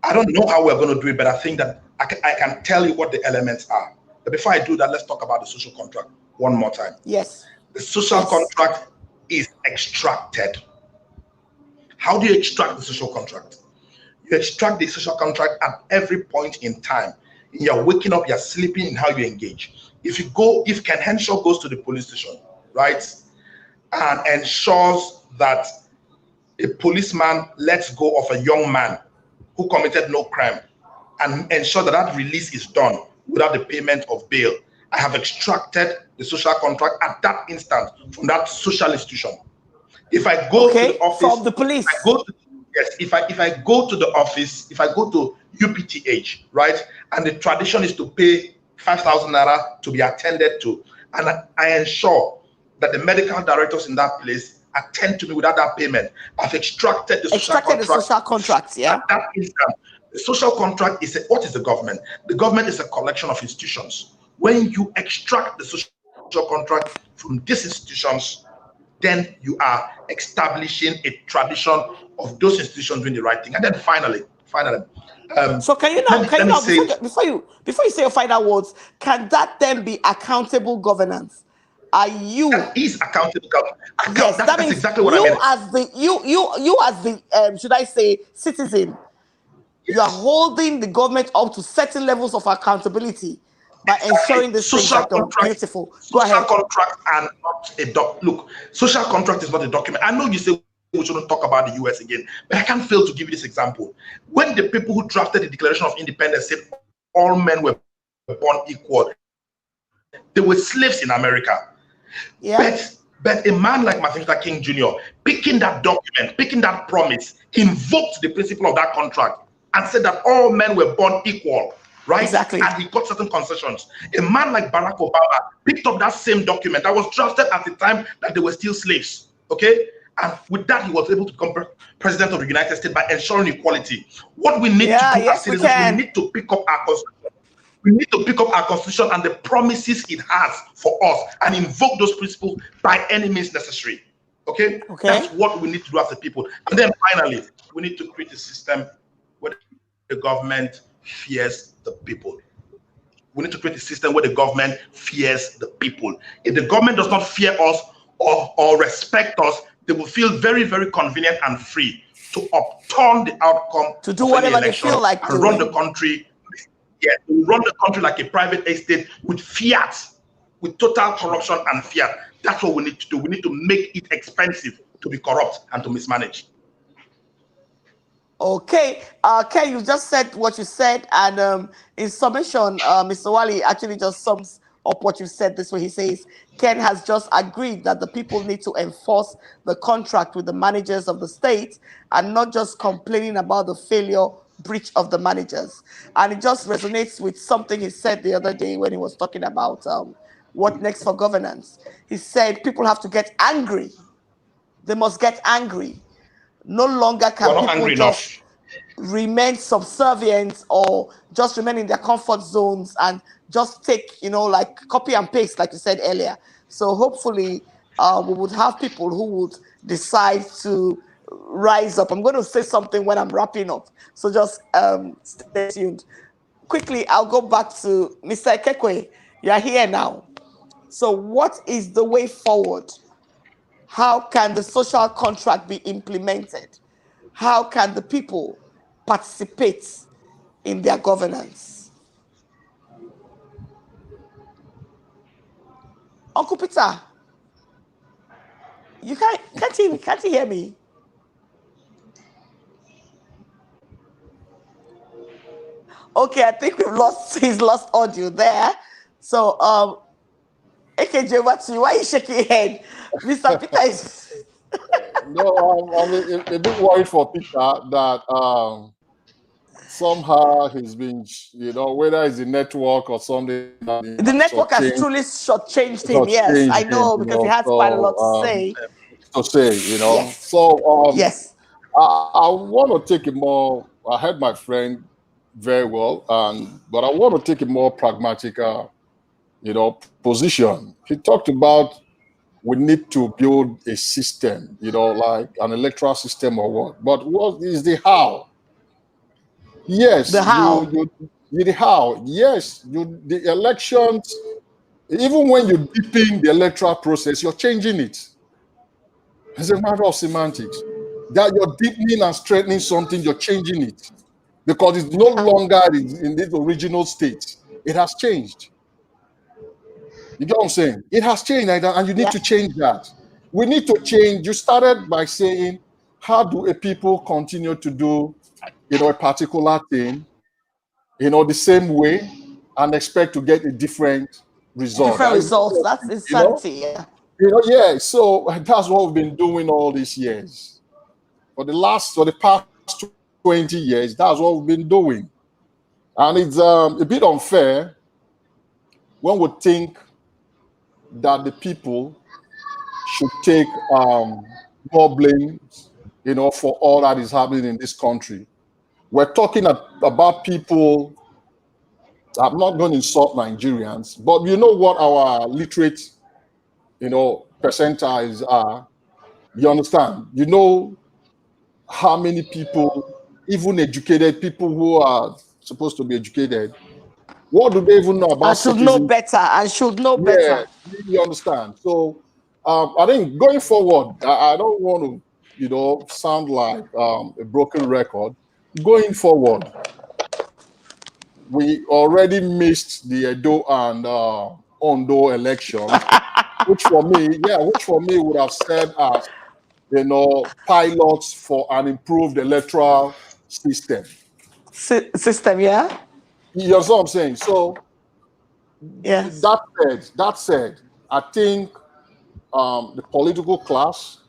I don't know how we're going to do it, but I think that I can tell you what the elements are. But before I do that, let's talk about the social contract one more time. Yes. The social contract is extracted. How do you extract the social contract? You extract the social contract at every point in time. You're waking up, you're sleeping, in how you engage. If Ken Henshaw goes to the police station, right, and ensures that a policeman lets go of a young man who committed no crime and ensure that that release is done without the payment of bail, I have extracted the social contract at that instant from that social institution. If I go to the office from the police, if I go to the office, if I go to UPTH, right, and the tradition is to pay 5,000 naira to be attended to, and I ensure that the medical directors in that place attend to me without that payment, I've extracted the social contract. Yeah. At that instant, the social contract is what is the government? The government is a collection of institutions. When you extract the social contract from these institutions, then you are establishing a tradition of those institutions doing the right thing. And then finally, so can you now before you say your final words, can that then be accountable governance? That is accountable governance. Yes, that's exactly what I mean. You as the should I say citizen, you are holding the government up to certain levels of accountability by ensuring the social contract. Beautiful. Go ahead. Social contract and not a look. Social contract is not a document. I know you say we shouldn't talk about the US again, but I can't fail to give you this example. When the people who drafted the Declaration of Independence said all men were born equal, they were slaves in America. Yeah. But a man like Martin Luther King Jr., picking that document, picking that promise, invoked the principle of that contract and said that all men were born equal, right? Exactly. And he got certain concessions. A man like Barack Obama picked up that same document that was drafted at the time that they were still slaves, okay? And with that, he was able to become president of the United States by ensuring equality. What we need to do as citizens, we need to pick up our constitution. We need to pick up our constitution and the promises it has for us and invoke those principles by any means necessary. Okay? That's what we need to do as a people. And then finally, we need to create a system where the government fears the people. We need to create a system where the government fears the people. If the government does not fear us or respect us, they will feel very, very convenient and free to upturn the outcome to do whatever they feel like and run the country. Yeah, to run the country like a private estate with fiat, with total corruption and fiat. That's what we need to do. We need to make it expensive to be corrupt and to mismanage. Okay, Ken, you just said what you said, and in summation, Mr. Wali actually just sums up what you said this way. He says, Ken has just agreed that the people need to enforce the contract with the managers of the state and not just complaining about the breach of the managers. And it just resonates with something he said the other day when he was talking about what next for governance. He said people have to get angry They must get angry. No longer can people just remain subservient or just remain in their comfort zones and just take, like copy and paste, like you said earlier. So hopefully we would have people who would decide to rise up. I'm going to say something when I'm wrapping up, so just stay tuned. Quickly, I'll go back to Mr. Ekekwe. You're here now. So what is the way forward? How can the social contract be implemented? How can the people participate in their governance? Uncle Peter, you can't you hear me? Okay, I think he's lost audio there. So AKJ, over to you. Why are you shaking your head? Mr. Peter is No, I'm a bit worried for Peter that somehow he's been, whether it's the network or something. The network has truly shortchanged him. Yes, I know, because he has quite a lot to say. Yes. So yes, I want to take I heard my friend very well, but I want to take a more pragmatic, position. He talked about we need to build a system, like an electoral system or what. But what is the how? Yes, the how. The how. Yes, the elections. Even when you deepen the electoral process, you're changing it. It's a matter of semantics. That you're deepening and strengthening something, you're changing it. Because it's no longer in this original state. It has changed. You get what I'm saying? It has changed, and you need to change that. We need to change. You started by saying, how do a people continue to do, a particular thing, the same way, and expect to get a different result? Different results. That's insanity. Yeah. So that's what we've been doing all these years. For the past 20 years, that's what we've been doing. And it's a bit unfair when we think that the people should take more blame, for all that is happening in this country. We're talking about people. I'm not going to insult Nigerians, but you know what our literate, percentiles are. You understand? You know how many people, even educated people who are supposed to be educated, what do they even know about should know better. You understand? So I think going forward, I don't want to, sound like a broken record. Going forward, we already missed the Edo and Ondo elections, which for me would have served as, pilots for an improved electoral system. System, yeah. You know what I'm saying? So, yes. That said, I think the political class,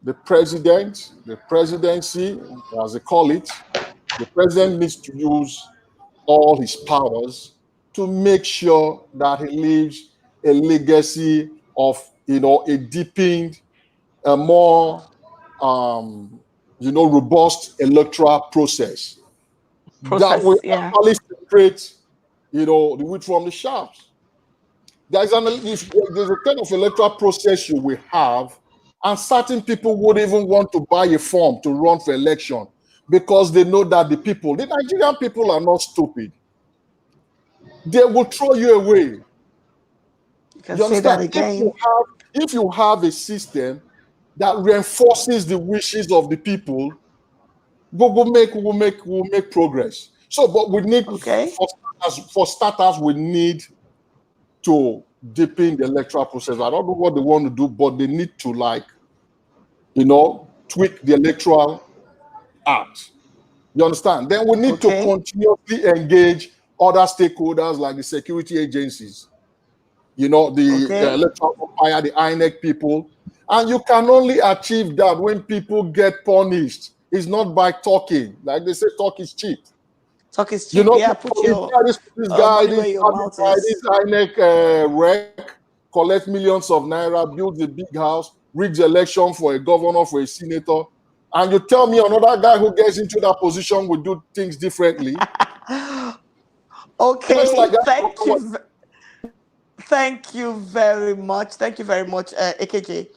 the president, the presidency, as they call it, the president needs to use all his powers to make sure that he leaves a legacy of, a deepened, a more, robust electoral process that will actually separate, the wheat from the chaff. There's a kind of electoral process you will have, and certain people would even want to buy a form to run for election because they know that the Nigerian people are not stupid. They will throw you away. You can say that again. If you have a system that reinforces the wishes of the people, we'll make progress. So, but we need, for starters, we need to deepen the electoral process. I don't know what they want to do, but they need to, tweak the electoral act. You understand? Then we need to continuously engage other stakeholders like the security agencies, the electoral umpire, the INEC people. And you can only achieve that when people get punished. It's not by talking. Like they say, talk is cheap. Talk is cheap. Put your this guy, this INEC collect millions of naira, build a big house, rigs election for a governor, for a senator, and you tell me another guy who gets into that position would do things differently. Okay, Like thank you. Thank you very much. Thank you very much, AKJ.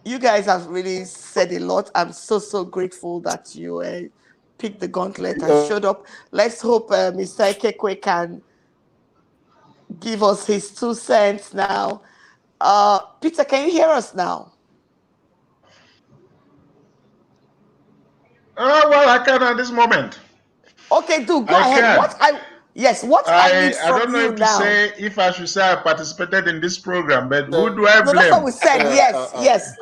You guys have really said a lot. I'm so grateful that you picked the gauntlet and showed up. Let's hope Mr. Ekekwe can give us his 2 cents now. Peter, can you hear us now? Well, I can at this moment. Okay, go ahead. Can. What I need from I don't know you if now. to say if I should say I participated in this program, but who do I blame? No, that's what we said. Yes.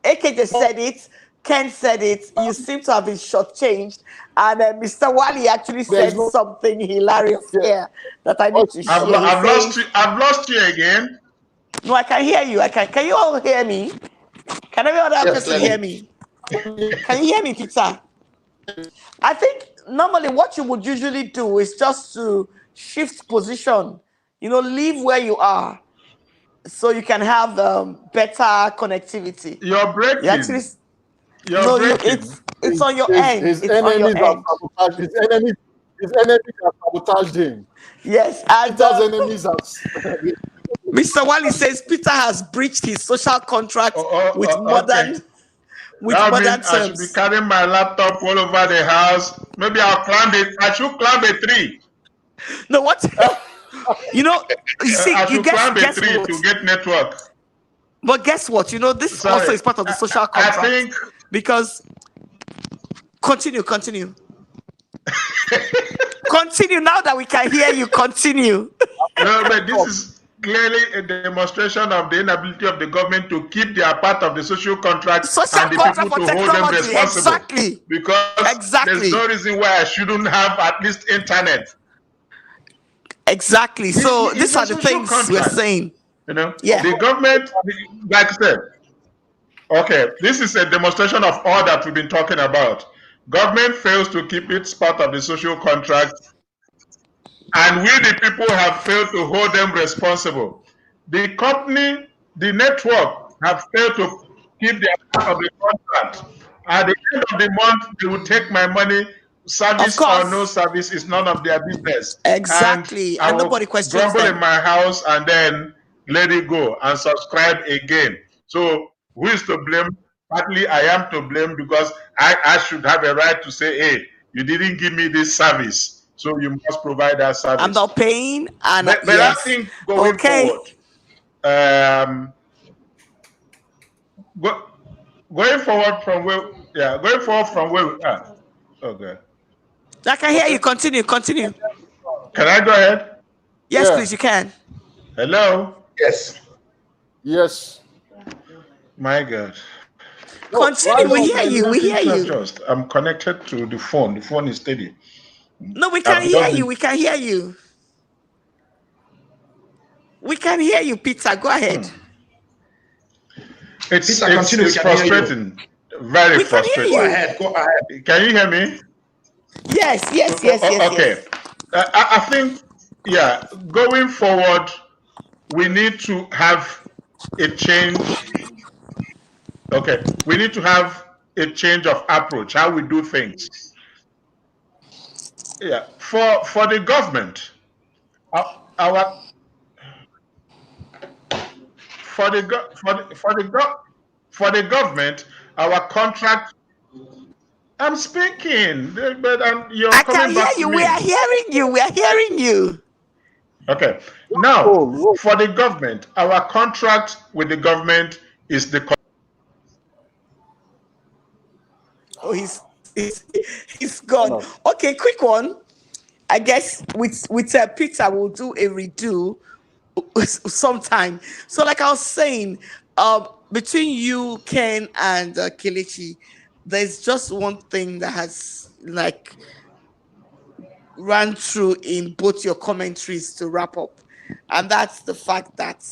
AKJ said it. Ken said it. You seem to have been shortchanged, and Mr. Wali actually said something hilarious here that I need to share. I've lost you again. No, I can hear you. Can you all hear me? Can every other person hear me? Can you hear me, Peter? I think normally what you would usually do is just to shift position, leave where you are so you can have better connectivity. You're breaking. It's on your end. His enemies have sabotaged him. Yes, and enemies have. Mr. Wali says Peter has breached his social contract with modern. Okay. I should be carrying my laptop all over the house. Maybe I'll climb it. I should climb a tree. No, what? You see, I should climb a tree to get network. But guess what? This also is part of the social contract. I think because continue. Continue now that we can hear you. Continue. No, but this is clearly a demonstration of the inability of the government to keep their part of the social contract and the people to hold them responsible. Exactly. Because there's no reason why I shouldn't have at least internet. Exactly. So these are the things we're saying. The government, like I said, okay, this is a demonstration of all that we've been talking about. Government fails to keep its part of the social contract, and we, the people, have failed to hold them responsible. The company, the network, have failed to keep their part of the contract. At the end of the month, they will take my money. Service or no service is none of their business. Exactly. And nobody questions grumble in my house and then let it go and subscribe again. So who is to blame? Partly I am to blame because I should have a right to say, hey, you didn't give me this service, so you must provide that service. I'm not paying. But I think going forward, going forward from where we are. Okay. I can hear you. Continue. Can I go ahead? Yes, please, you can. Hello? Yes. My God. Continue. We hear you. I'm connected to the phone. The phone is steady. No, we can hear you. We can hear you. We can hear you, Peter. Go ahead. It's frustrating. Very frustrating. Go ahead. Can you hear me? Yes. Okay. I think, going forward, we need to have a change. Okay. We need to have a change of approach, how we do things. Yeah. For the government, for the government, our contract. I'm speaking, but you're coming back to me. We are hearing you. Okay. Now, for the government, our contract with the government is the. Oh, he's gone. Okay, quick one. I guess with Peter, we'll do a redo sometime. So, like I was saying, between you, Ken, and Kelechi, there's just one thing that has ran through in both your commentaries to wrap up, and that's the fact that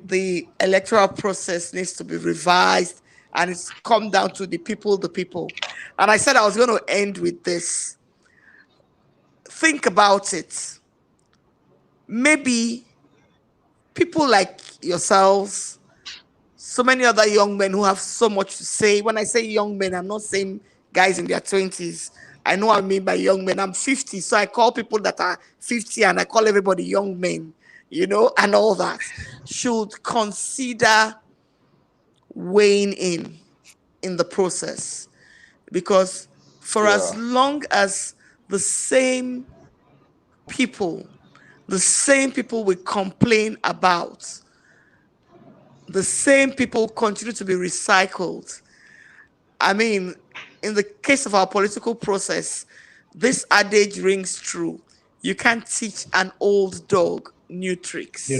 the electoral process needs to be revised, and it's come down to the people. And I said I was going to end with this. Think about it. Maybe people like yourselves, so many other young men who have so much to say. When I say young men, I'm not saying guys in their 20s. I know what I mean by young men. I'm 50, so I call people that are 50 and I call everybody young men, and all that, should consider weighing in the process. Because for as long as the same people we complain about, the same people continue to be recycled. I mean, in the case of our political process, this adage rings true. You can't teach an old dog new tricks.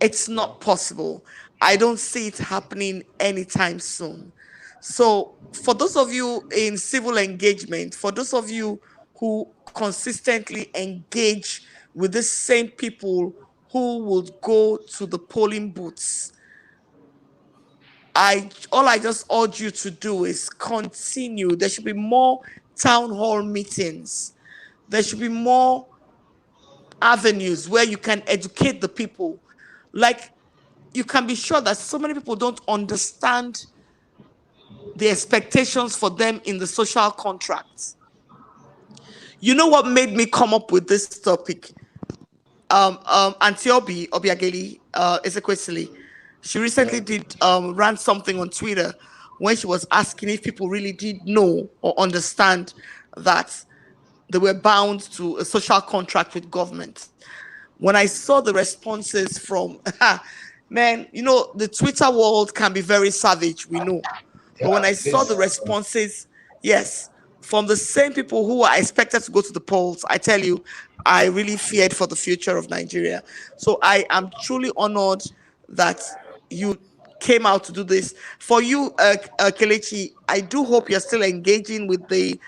It's not possible. I don't see it happening anytime soon. So, for those of you in civil engagement, for those of you who consistently engage with the same people who would go to the polling booths, all I just urge you to do is continue. There should be more town hall meetings. There should be more avenues where you can educate the people. Like, you can be sure that so many people don't understand the expectations for them in the social contracts. You know what made me come up with this topic? Auntie Obiageli Ezekwesili, she recently ran something on Twitter when she was asking if people really did know or understand that they were bound to a social contract with government. When I saw the responses from, man, the Twitter world can be very savage, we know. But when I saw the responses, yes, from the same people who are expected to go to the polls, I tell you, I really feared for the future of Nigeria. So I am truly honored that you came out to do this. For you, Kelechi, I do hope you're still engaging with the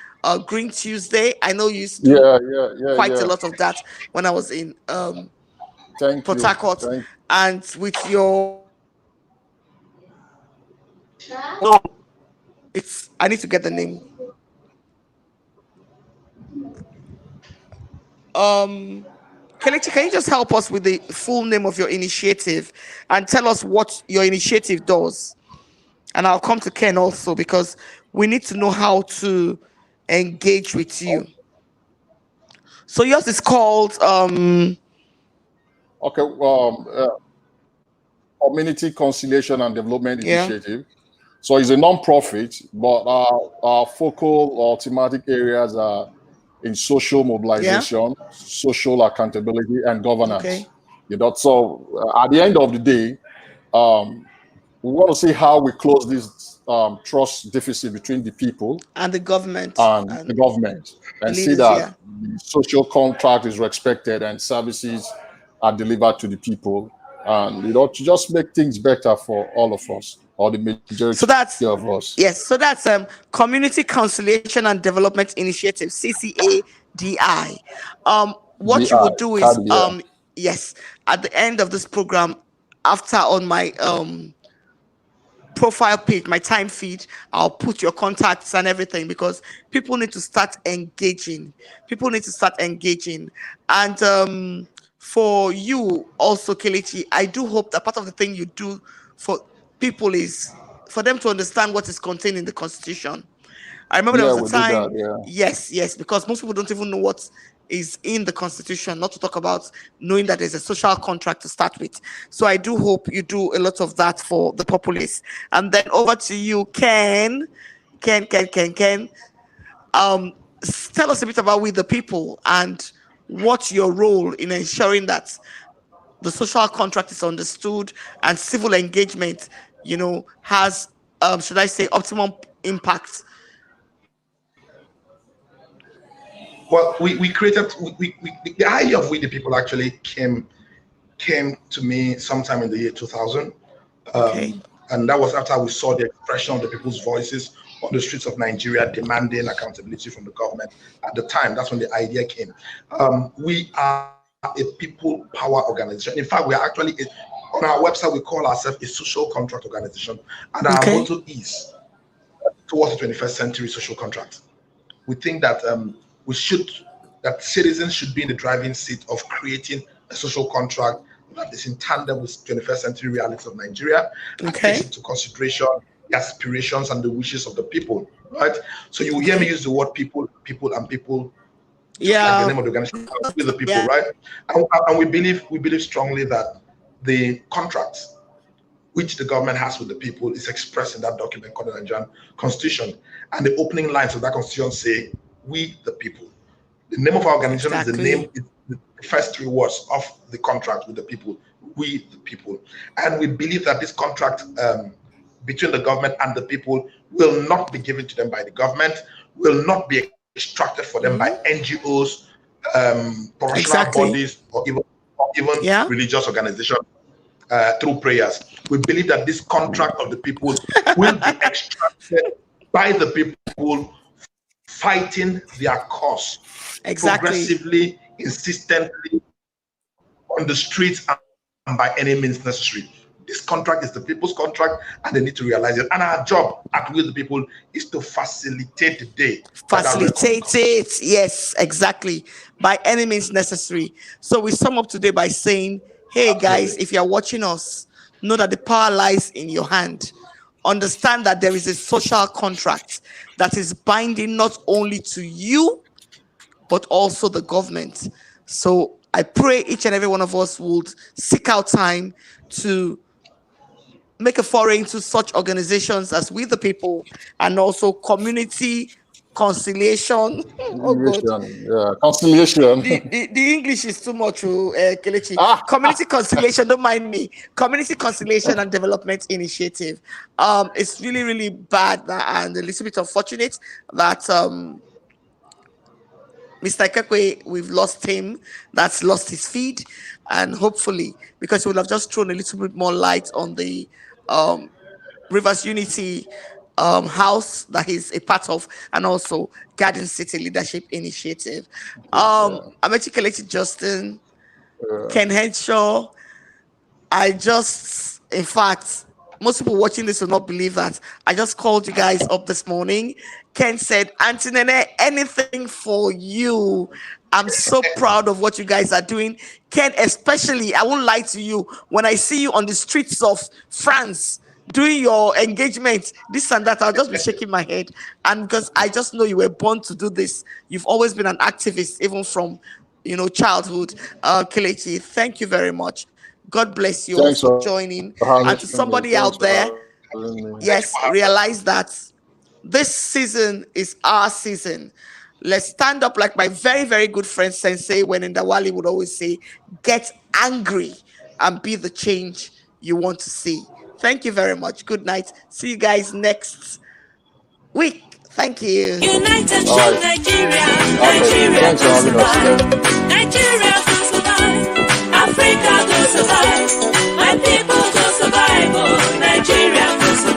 Green Tuesday. I know you used to do quite a lot of that when I was in Port Harcourt. And with your... I need to get the name. Kelechi, can you just help us with the full name of your initiative and tell us what your initiative does? And I'll come to Ken also, because we need to know how to engage with you. So yours is called Community Conciliation and Development Initiative. So it's a non-profit, but our focal or thematic areas are in social mobilization, social accountability, and governance. So at the end of the day, we want to see how we close this trust deficit between the people and the government and see that the social contract is respected and services are delivered to the people, and to just make things better for all of us, or the majority of us. Yes, so that's Community Conciliation and Development Initiative, CCADI. What you will do is yes, at the end of this program, after on my profile page, my time feed, I'll put your contacts and everything, because people need to start engaging. And for you also, Kelechi, I do hope that part of the thing you do for people is for them to understand what is contained in the Constitution. I remember there was a time, yes, because most people don't even know what is in the Constitution, not to talk about knowing that there's a social contract to start with. So I do hope you do a lot of that for the populace. And then over to you, Ken. Tell us a bit about We the People and what's your role in ensuring that the social contract is understood and civil engagement, has, should I say, optimum impact. Well, we created the idea of We the People actually came to me sometime in the year 2000, and that was after we saw the expression of the people's voices on the streets of Nigeria demanding accountability from the government. At the time, that's when the idea came. We are a people power organization. In fact, we are actually on our website. We call ourselves a social contract organization, and our motto is towards the 21st century social contract. We think that that citizens should be in the driving seat of creating a social contract that is in tandem with 21st century realities of Nigeria and takes into consideration the aspirations and the wishes of the people, right? So you will hear me use the word people, and people, just like the name of the organization, with the people, right? And we believe strongly that the contracts which the government has with the people is expressed in that document called the Nigerian Constitution. And the opening lines of that Constitution say, "We the people." The name of our organization is the name, it's the first three words of the contract with the people, "We the people." And we believe that this contract between the government and the people will not be given to them by the government, will not be extracted for them by NGOs, professional bodies, or even religious organizations through prayers. We believe that this contract of the people will be extracted by the people fighting their cause progressively, insistently on the streets and by any means necessary. This contract is the people's contract, and they need to realize it. And our job at We the People is to facilitate the day. Facilitate it, yes, exactly, by any means necessary. So we sum up today by saying, hey guys, if you're watching us, know that the power lies in your hand. Understand that there is a social contract that is binding not only to you, but also the government. So I pray each and every one of us would seek out time to make a foray into such organizations as We the People, and also community conciliation. Conciliation. The English is too much, Kelechi. Community conciliation, don't mind me. Community conciliation and development initiative. It's really, really bad and a little bit unfortunate that Mr. Kekwe, we've lost him. That's lost his feed, and hopefully, because he would have just thrown a little bit more light on the Rivers Unity house that he's a part of, and also Garden City Leadership Initiative. Amechi Kelechi Justin, Ken Henshaw. In fact, most people watching this will not believe that I just called you guys up this morning. Ken said, "Auntie Nene, anything for you." I'm so proud of what you guys are doing. Ken, especially, I won't lie to you, when I see you on the streets of France doing your engagement, this and that, I'll just be shaking my head. And because I just know you were born to do this. You've always been an activist, even from childhood. Kelechi, thank you very much. God bless you all for joining. And to somebody out there, yes, realize that this season is our season. Let's stand up, like my very, very good friend Sensei when in Dawali would always say, get angry and be the change you want to see. Thank you very much. Good night. See you guys next week. Thank you. United Nigeria, Nigeria, Nigeria.